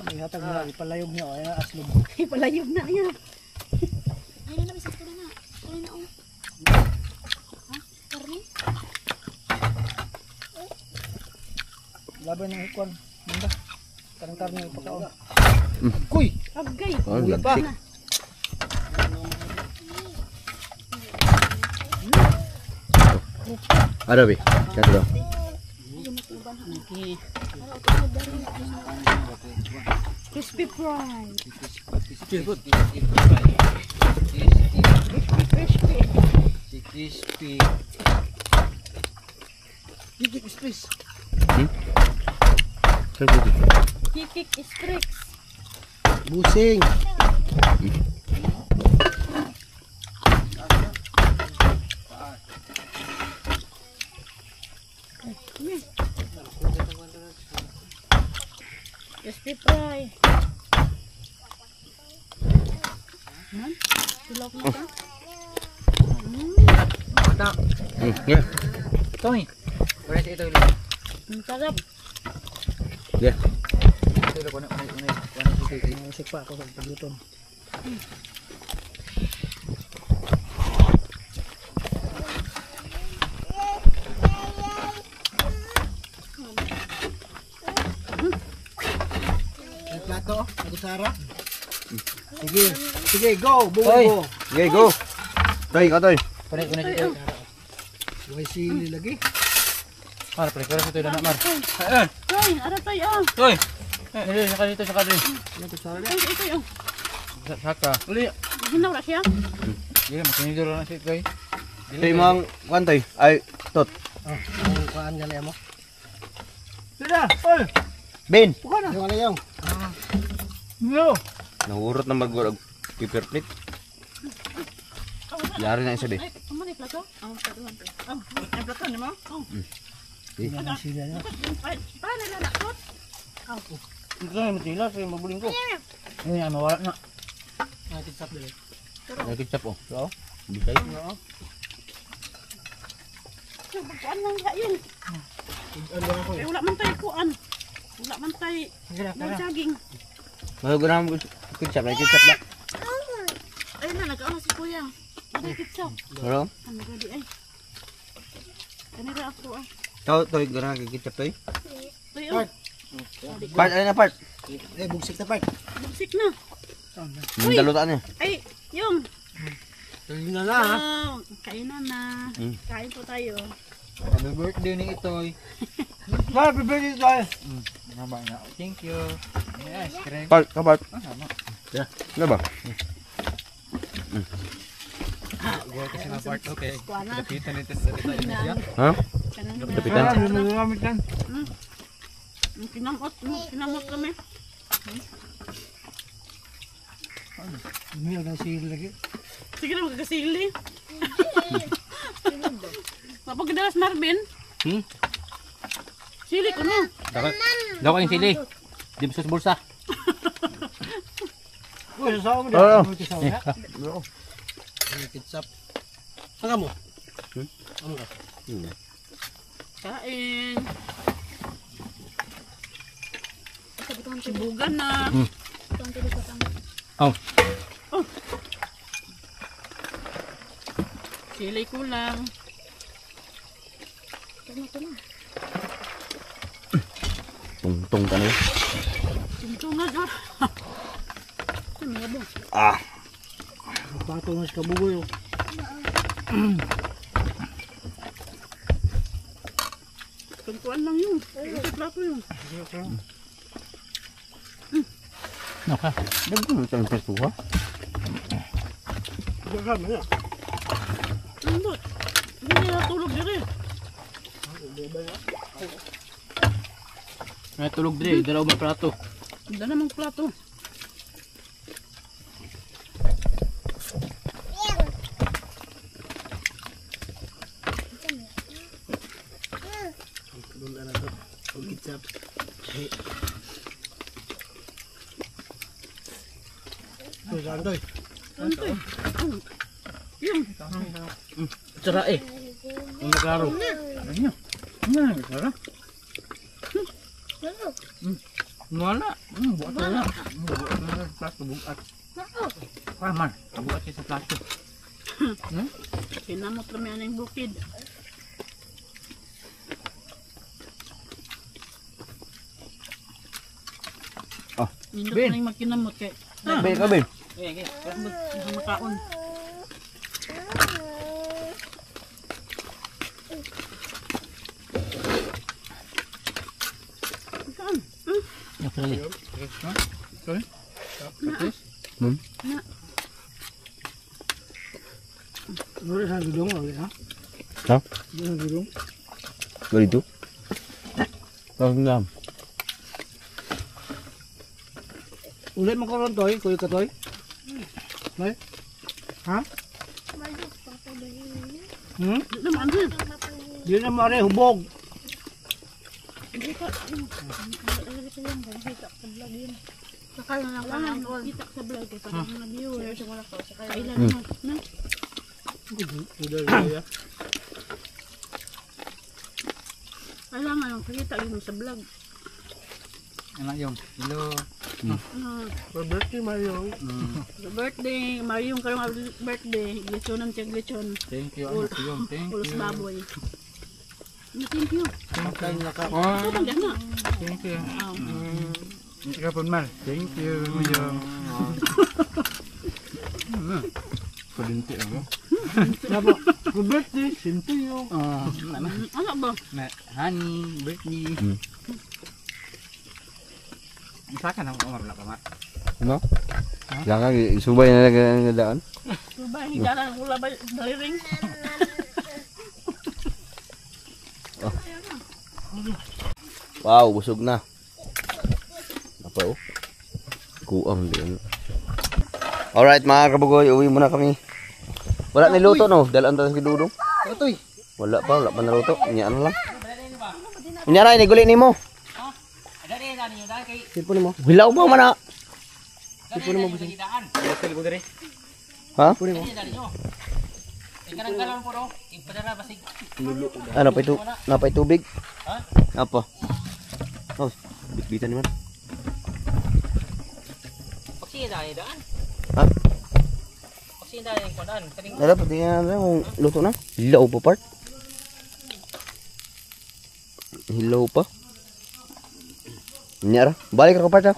May hatag na ipalayog niya ay aslog. Palayog na niya. Ayun na, bisag ko na nga. Kunin na, Ha? Karni? Laban ng ikon. Manda. Karang-karang ipakaon. Kuy! Agay. Oh, Uy pa! lagsik. Ada be. Kato daw. Crispy fry. Crispy. Gigit space. Kato. Kikik strix. Busing. Crispy fry. Man, tulog mo ka? Yeah. Toy. Wala ito ilo. Ang sarap. Yeah. Ito ilo ko na. Musik pa ako sa pagluton. May plato, nagusara. Sige, sige, go, buo. Okay, go. Toy, katoy. Pare ko na dito. May sili lagi. Mar, pare ko na ito na mar. Toy, ara toy oh. Toy. Dili sa dito sa kadri. Nagusara. Ito yung. Saka. Uli. Hinaw na siya. Dili masinidor na si Toy. Toy mang kuan toy. Ay tot. Ang paan nga mo. Sila, oy. Ben. Bukan na. Yung ano yung? No. Nahurot na magurag paper plate. Yari na isa be. Ay, kumari plato. Oh, patuan to. Oh, ay plato ni mo. Oh. Yan ang sila niya. Paano na nakot? Ito ay matila sa mabuling ko. Ini ay mawala na. Nakitap dali. Nakikitsap oh. So, bisay. Kuan lang ya yun. Ay, wala man tayo kuan. Wala man tayo nagsaging. Maguguna mo kitsap, nakikitsap na. Ay na, nag-aama si kuya. Hindi kitsaw. Pero, Ano gadi ay. Kanira ako ah. toy, gana nakikitsap toy. Toy oh. Part, ano na part? bugsik na part. Busik na. Yung dalutan niya. Ay, yung. Tuloy na ha. Kainan na. Kain po tayo. Happy birthday ni Itoy. Happy birthday tayo. Thank you. Yes, cream. Part, kapart. Yeah. Ano ba? Kasi na part, okay. Kuana. Lapitan nito sa dito niya. Ha? Kanan na. Lapitan. Nagamit yan. Kinamot kami. May ang sili lagi. Sige na magkasili. Mapagdalas Marvin. Sili ko na. Daw ko yung sili. Di ba sa bulsa? Uy, sasawa mo Oo. dyan. Sasawa ya. Kitsap. Saan ka mo? Ano ka? Kain. Sabutan ko. Sibugan na. Sabutan ko dito kang. Oh. Sili ko lang. Ito na. Tungtong ka na yun. Ito nga dyan. Ano nga ba? Ah. Pato mas kabugoy. Tuntuan lang yun. Ito plato yun. Dago mo itong pesuha. Diyan mo na. Ano ba? Hindi na natulog dyan eh. May tulog dire, dalaw may prato. Hindi namang plato. Doon na to. Ang kitsap. Uy, saan to? Ano eh? Yung. Tsara eh. Ang naklaro. Wala. Buat na. Plato buat. Paman, buat sa plato. Kinamot kami anong bukid. Nindot Ben. na yung magkinamot kay. Kabin, kabin. Okay, okay. Makaon. Saan? Uy, saan dudong? Ha? Ha? Saan dudong? Ganito? Tapos lang. Ulit mo karon toy, kuya ka toy. Toy? Ha? Di naman din. Di na mo are hubog. Sakal na lang ka lang. Kita sa vlog ko. Pag mga viewers. Kailan naman. Na? Kailangan lang pakita yun sa vlog. Ano yung? Hello. Birthday Mario. Sa birthday, Mariong karong birthday, glitchonan siya glitchon. Thank you. Ano yung? Thank Ulos you. baboy. Thank you. Makan na ka. Oh, Ito bang na? thank you. Oh. Hindi ka po mal. Thank you. Kadinti ako. Sabo. Birthday, sinto yo. Ano ba? Honey, birthday. Isa ka na umar na kamar. Ano? Jangan subay na lang daan. Diba, higalan ang ulabay, daliring. Wow, busog na. Apa oh? Kuang din. Alright mga kabugoy, uwi muna kami. Wala niluto no, dalan tayo sa Dudong. Toy. Wala pa naluto. Nya ano lang. Unyara ni guli nimo. Sipo mo. Hilaw ba man na? Sipo mo busing. Ha? Sipo mo. Ano pa ito? Napay tubig? Ha? Apa? Oh, bitbitan naman. Ha? Wala pa tingnan na kung luto na. Hilaw pa part. Hilaw pa. Nyara, balik ako part ha.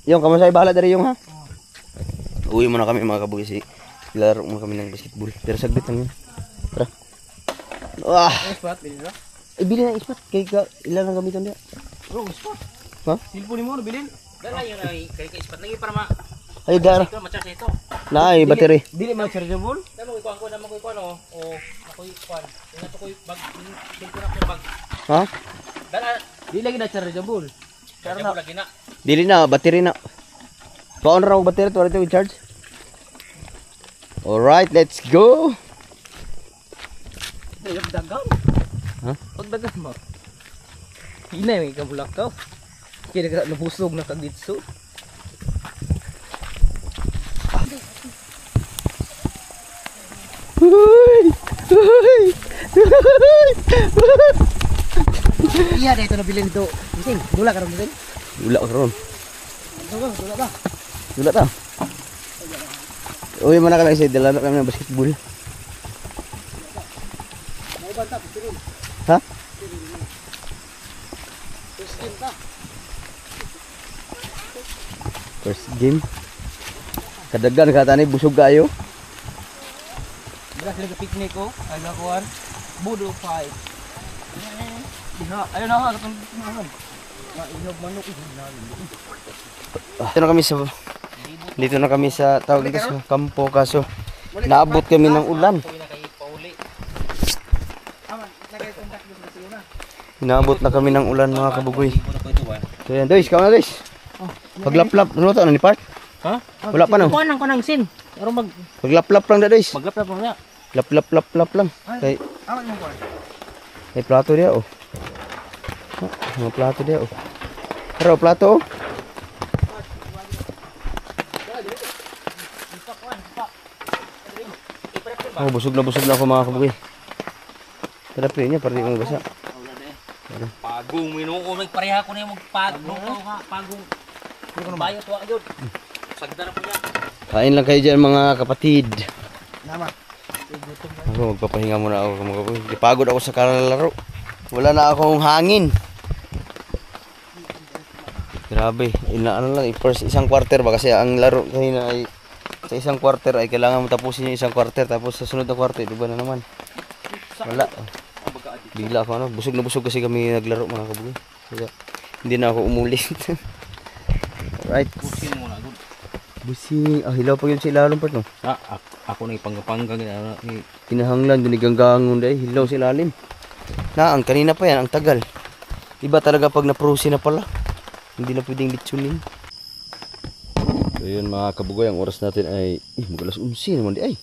Yung kamasay bahala dari yung ha. Uwi muna kami mga kabugoy si laro muna kami ng basketball. Pero saglit lang yun. Tara. Ah. Spot, bilhin na. Bili na ispat kay ka ilan ang gamiton dia. Bro, spot. Ha? Cellphone mo, bilhin. Dala yun ay kay ispat lagi para ma Ay dara. ito ma-charge ito. Naay battery. Dili mag-chargeable. Damo ikuan ko damo ko ikuan o ako ikuan. Ina to ko bag cellphone ako bag. Ha? Dala Dili lagi na chargeable. pero na lagi na. Dili na battery na. Kaon ra og battery to ito i-charge. Alright, let's go. Dagang. Ha? Pagdagan mo. Ina may kabulakaw. Kaya ka nabusog na kagitso. Iya dito na bilhin dito. Bising, dula ka ron din. Dula karon. Dula ba? Dula ta. Uy, mana kami sa dala na kami ng basketball. Ha? First game. Kadagan ka tani busog kayo. Dala sila picnic ko. Ay nakuan. Budo fight. Ayun na ha, katong naman. Inog manok Dito na kami sa tawag dito sa kampo kaso naabot kami ng ulan. Naabot na kami ng ulan mga kabugoy. So yan, Dois, kawan na Dois. Paglaplap, ano to? Ano ni Park? Ha? Wala pa no? Kuan lang ko nang sin. Pero Paglaplap lang da Dois. maglap mo na. Lap lang. Kay Awan mo kuan. may plato dia oh. Mga plato dia oh. Pero plato oh. Oh, busog na ako mga kabugoy. Tara pre niya, para di mo basa. Pagong minuo nagpareha ko na yung magpagong nga pagong. Hindi ko na bayot wa gyud. Sagda na po niya. Kain lang kayo dyan mga kapatid. Nama. Ako magpapahinga muna ako mga kabugoy. Di pagod ako sa kalalaro. Wala na akong hangin. Grabe, ano lang, first isang quarter ba kasi ang laro kanina ay sa isang quarter ay kailangan mo tapusin yung isang quarter tapos sa sunod na quarter iba na naman. Wala. Bigla ako ano, busog na busog kasi kami naglaro mga kabugoy. Kaya hindi na ako umulit. Right. Busing mo na gud. Busing, hilaw pa yun sa ilalim part no. Ako na ipangapanggang ni Kinahanglan giniganggangon dai, hilaw sa ilalim. Na ang kanina pa yan, ang tagal. Iba talaga pag na-frozen na pala. Hindi na pwedeng litsunin. So yun mga kabugoy, ang oras natin ay mag-alas 11 naman di ay.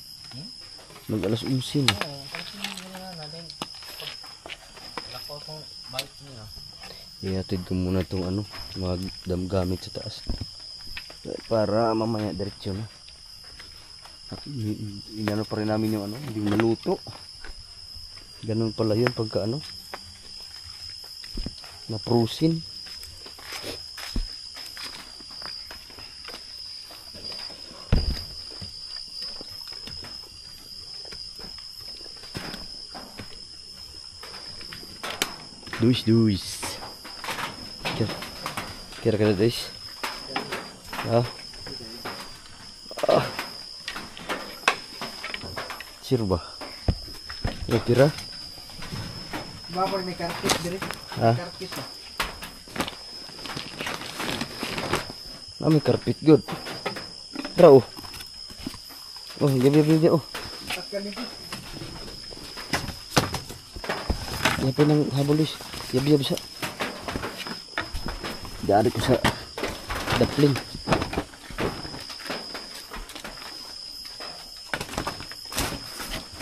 Mag-alas 11 na. Ihatid ko muna itong ano, mga gamit sa taas. Para mamaya diretsyo na. Inano pa rin namin yung ano, hindi naluto. Ganun pala yun pagka ano, na-frozen. Duis. Kira ka na Duis. Sir ba? Kira? Bapor may karpet dire. Ha? Karpet. May karpet good. Tara oh. Oh, yabi oh. Yabi ng habulis. Yabi sa. Dari ko sa dapling.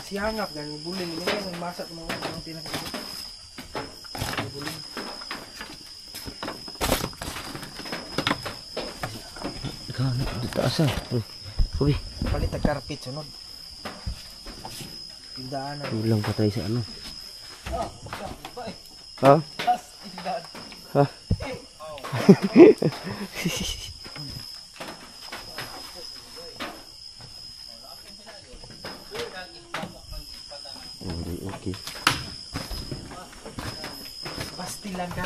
Sihangap gan buling ini yang masak mga tinakot. Buling. Kana di taas ah. Uy. Palit ang karpet sunod. Tindahan na. Ulang patay sa ano. Ha? Ha? Okay. Pastilan ka.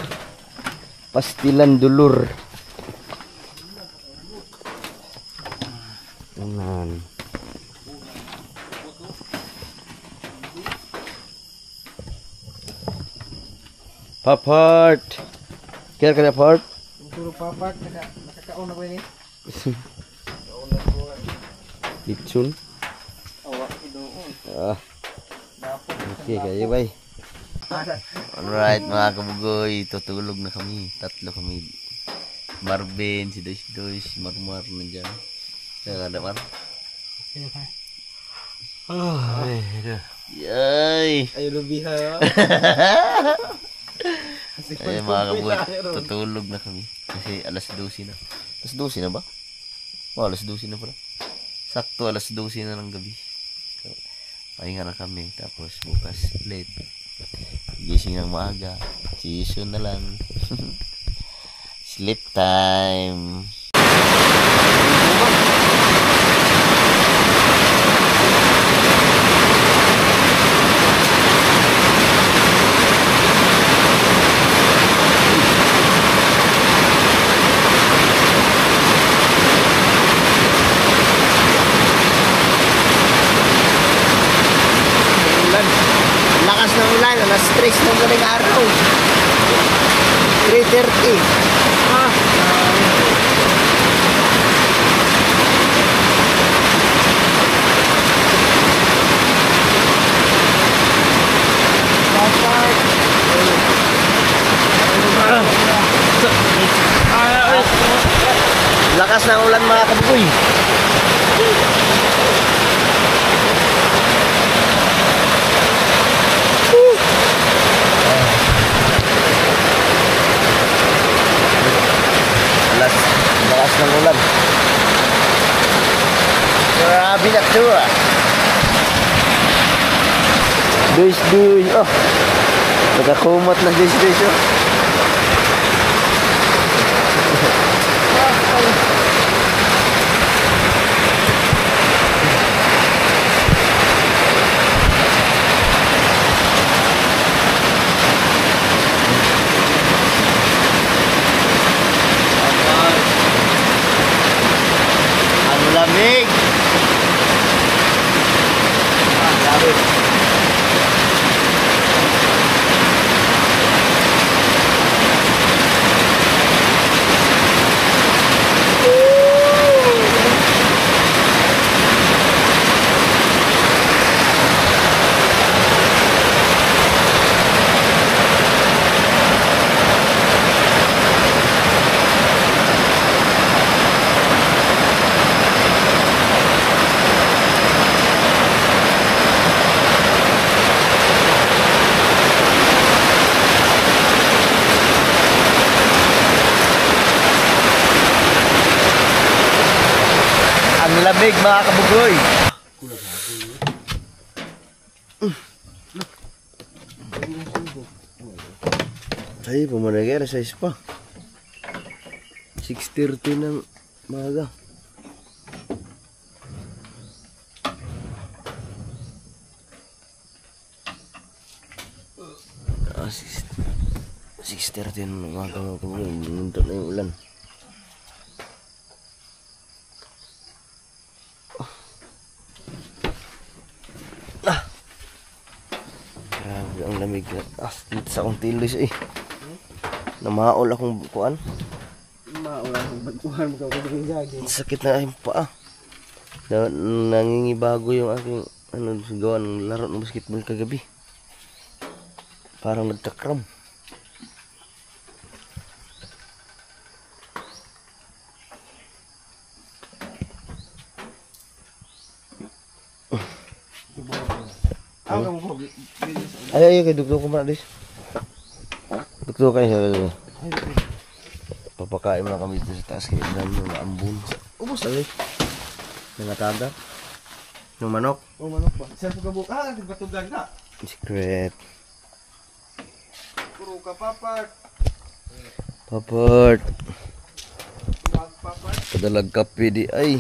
Pastilan dulur. Unan. Papart. Kaya ka na part? Puro papat, nakakaon ako yun. Litsun. Ah. Okay, kayo bay. Alright mga kabugoy, tutulog na kami. Tatlo kami. Marvin, si Dois, Marmar nandiyan. Kaya ada Mar. Yay! Ayo lubiha. Ay mga kabugoy, tutulog na kami. Kasi alas 12 na. Alas 12 na ba? Oh, alas 12 na pala. Sakto alas 12 na ng gabi. So, pahinga na kami. Tapos bukas late. Gising ng maaga. See you soon na lang. Sleep time. Lakas ng ulan, alas 3 ng galing araw. 3:30. Lakas ng ulan mga kabugoy. Lakas ng ulan. Grabe na ito ah. Duis. Oh. Nakakumot na duis. Oh. Ang lamig. Ang lamig mga kabugoy. Ay, pumalagay na 6 pa. 6:30 ng maga. Ah, 6:30 ng maga mga kabugoy. Nuntok na yung ulan. Grabe ang lamig. Dito sa akong tilis eh. Namaol akong kuan. Maulan kung bagkuhan mo ka kung jaging. Sakit na yung paa. Nangingibago yung aking gawa ng laro ng basketball kagabi. Parang nagtakram. Ay, kay dugtong ko muna dis. Dugtong kayo sa papakain mo na kami dito sa taas kaya dami yung ambun. Ubus. Dali. Nangataga. Yung manok. Oh, manok ba? Saan po kabuk? Ah, nagbatugan na. Secret. Puro ka papat. Papart. Papat. Padalag kape di ay.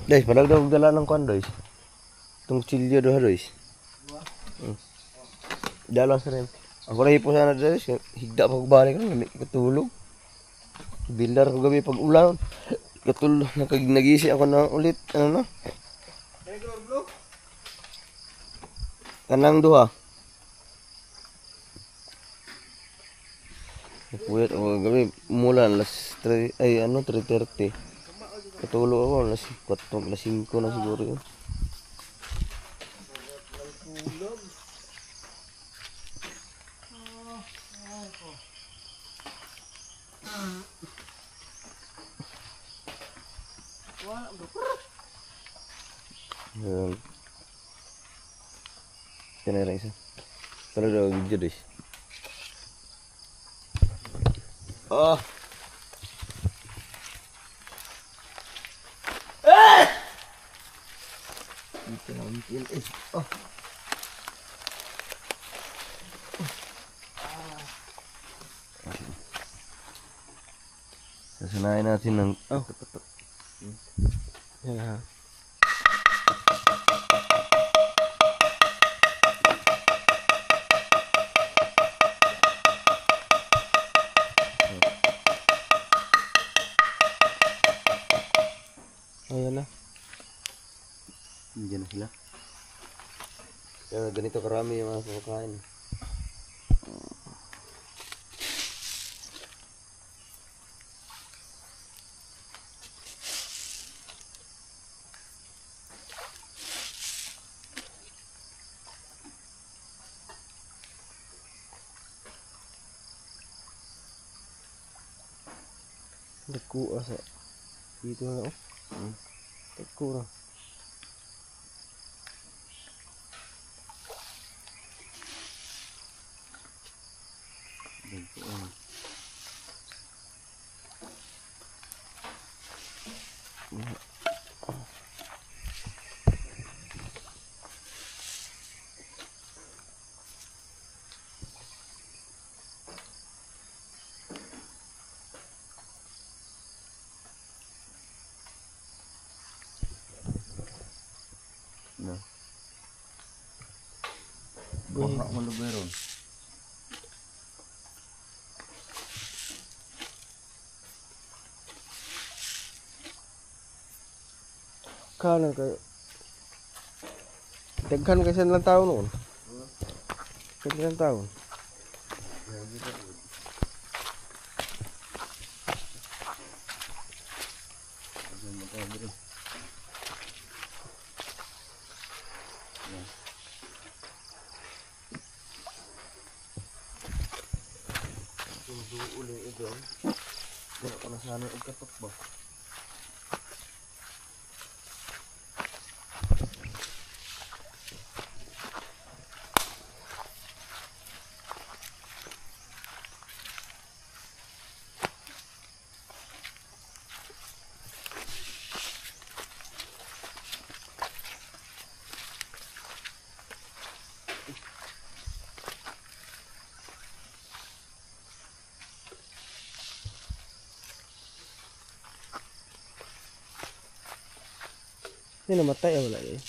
Guys, padal daw dala ng kwan, guys. Itong chilyo doha, guys. Dalang sa rin. Ako na hipo sana, guys. Higda pa ko balik lang. Katulog. Bildar ko gabi pag ulan. katul nagisi ako na ulit ano na. Kanang duha. Puyat ako gabi mula alas 3 ay ano 3:30. Katulog ako alas 4 alas 5 na siguro yun. Tinira isa. Pero daw video deh. Oh. Dito na until oh. Sasanayin natin ng yan ha. Ayan na. Diyan na sila. Kaya ganito karami yung mga kumakain. Dagko asa. Dito na oh. Dagko na. Dagko na. No. Baka maluberon. Kanan kayo. Daghan kasi lang taon noon. Ilang taon? Uli ito. Wala ka na sana ikatok ba? Ini namatay wala eh.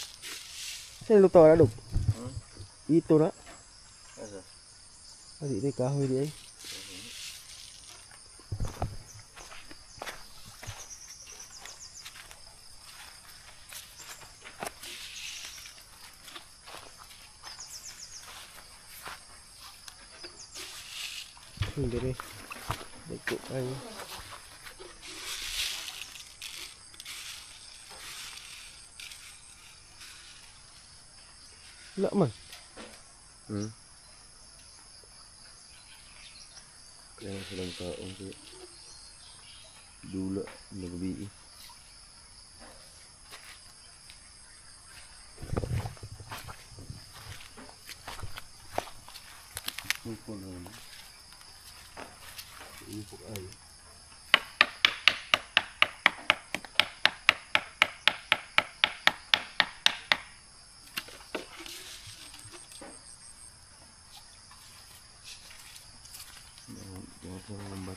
Saan luto na dog? Ito na. Asa? Adi di kahoy di ay. Hindi rin. Dito ay. Wala man. Kaya silang taong kaya dula nagabi. Ipok na. Ipok ay.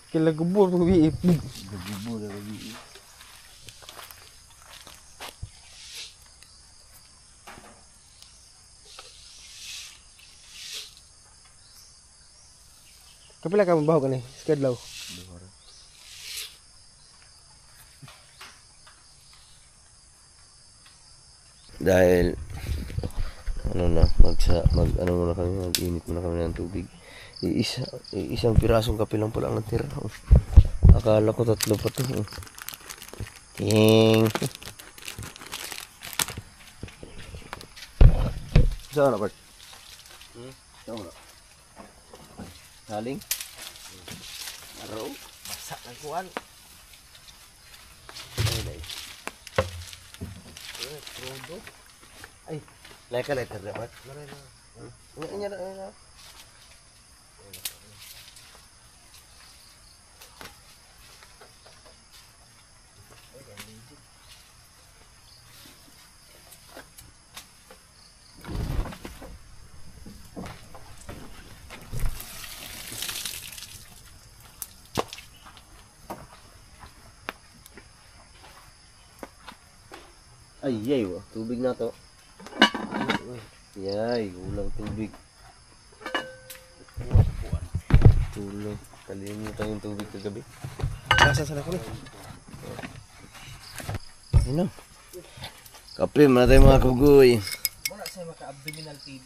Kila gubur tu bi. Gubur dah bi. Kapila kamu bawa kan ni? Sekadlau. Dahil ano na, ano muna kami, mag-init muna kami ng tubig. Isang pirasong kape lang pala ang natira. Akala ko 3 pa to. Ting. Saan na, Bart? Saan na? Haling? Araw? Masak ng kuwan. Ay, letter dapat. Ini. Ay, yay, tubig na to. Yay, ulang tubig. Tulong. Kalimutan yung tubig kagabi. Sasasala ko na. Ano? Kape, mana tayo mga kabugoy. Muna sa maka-abdominal TV.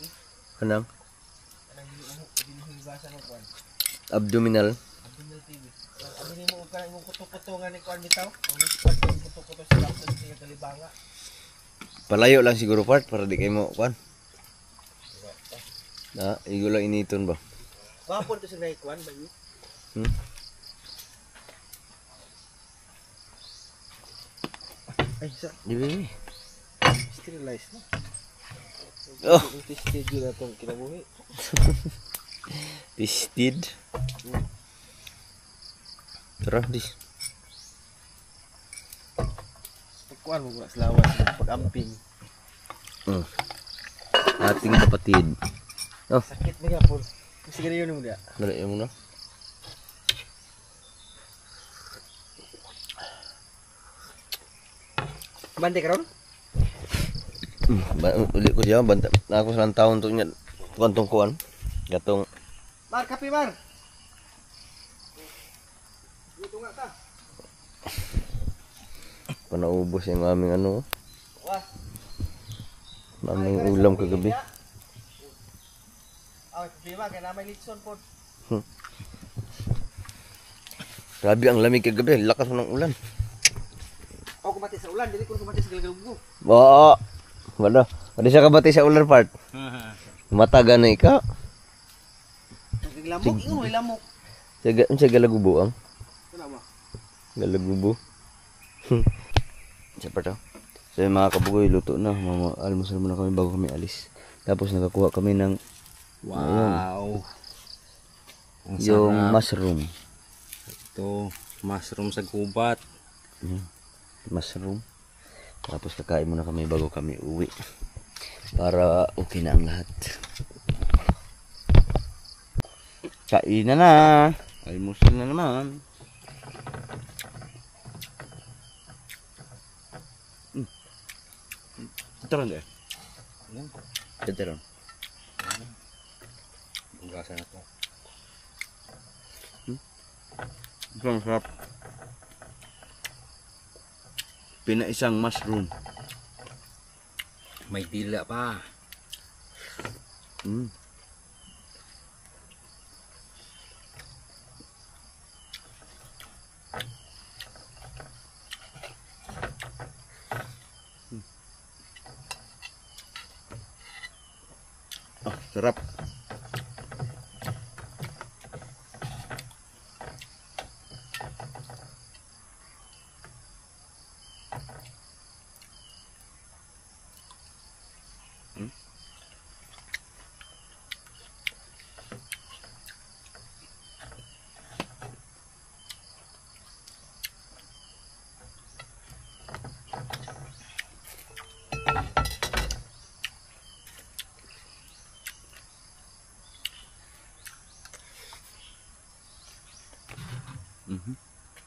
Kanang? Kanang binihibasa ng kuwan. Abdominal. Abdominal TV. Abinin mo ka yung kuto-kuto nga ni kuwan bitaw. Ang kuwan yung kuto-kuto sa laksan sa kalibanga. Palayo lang siguro part para di kayo mo kuan. Na, igo lang initon ba? Wapon to sa kuwan ba yun? Ay, sa Di. sterilize na. Oh, Tested yun na itong kinabuhi. tested. Tara, di. Pagkuhan mo ko sa lawas. Pag-amping. Ating kapatid. Sakit na nga po. Sige na yun mo dia. Dali mo na. Bante ka ron? Uli ko diyan banta. Ako sa taon to nya. Tuwantong kuan. Gatong Mar, kape Mar! Dito nga ta. panaubos yung aming ano. Aming ulam kagabi. Ay, problema kaya na may litson po. Grabe ang lamig kagabi, lakas ng ulan. Ako kumati sa ulan, dili ko kumati sa galgalugbo. Oo. Wala. Wala siya kabati sa ulan part. Mataga na ika. Naglamok, ingon may lamok. Siya galagubo ang. Wala ba? Galagubo. Siya part. So yung mga kabugoy, luto na. Almusal muna kami bago kami alis. Tapos nakakuha kami ng Wow. yung mushroom. Ito, mushroom sa gubat. Mushroom. Tapos kakain muna kami bago kami uwi. Para okay na ang lahat. Kain na na. Almusal na naman. Taron deh. Taron. Bugasan na to. Sarap. Pinaisang mushroom. May dila pa. Oh, sarap.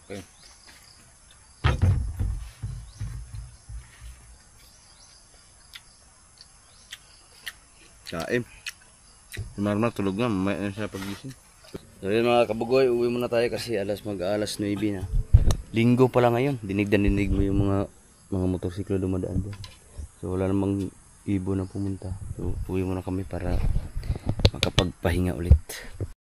Okay. Kain. Marmar tulog na, mamaya na siya pagising. So yun mga kabugoy, uwi muna tayo kasi mag-alas 9 na. Linggo pala ngayon, dinig mo yung mga motorsiklo dumadaan dyan. So wala namang ibon na pumunta. So uwi muna kami para makapagpahinga ulit.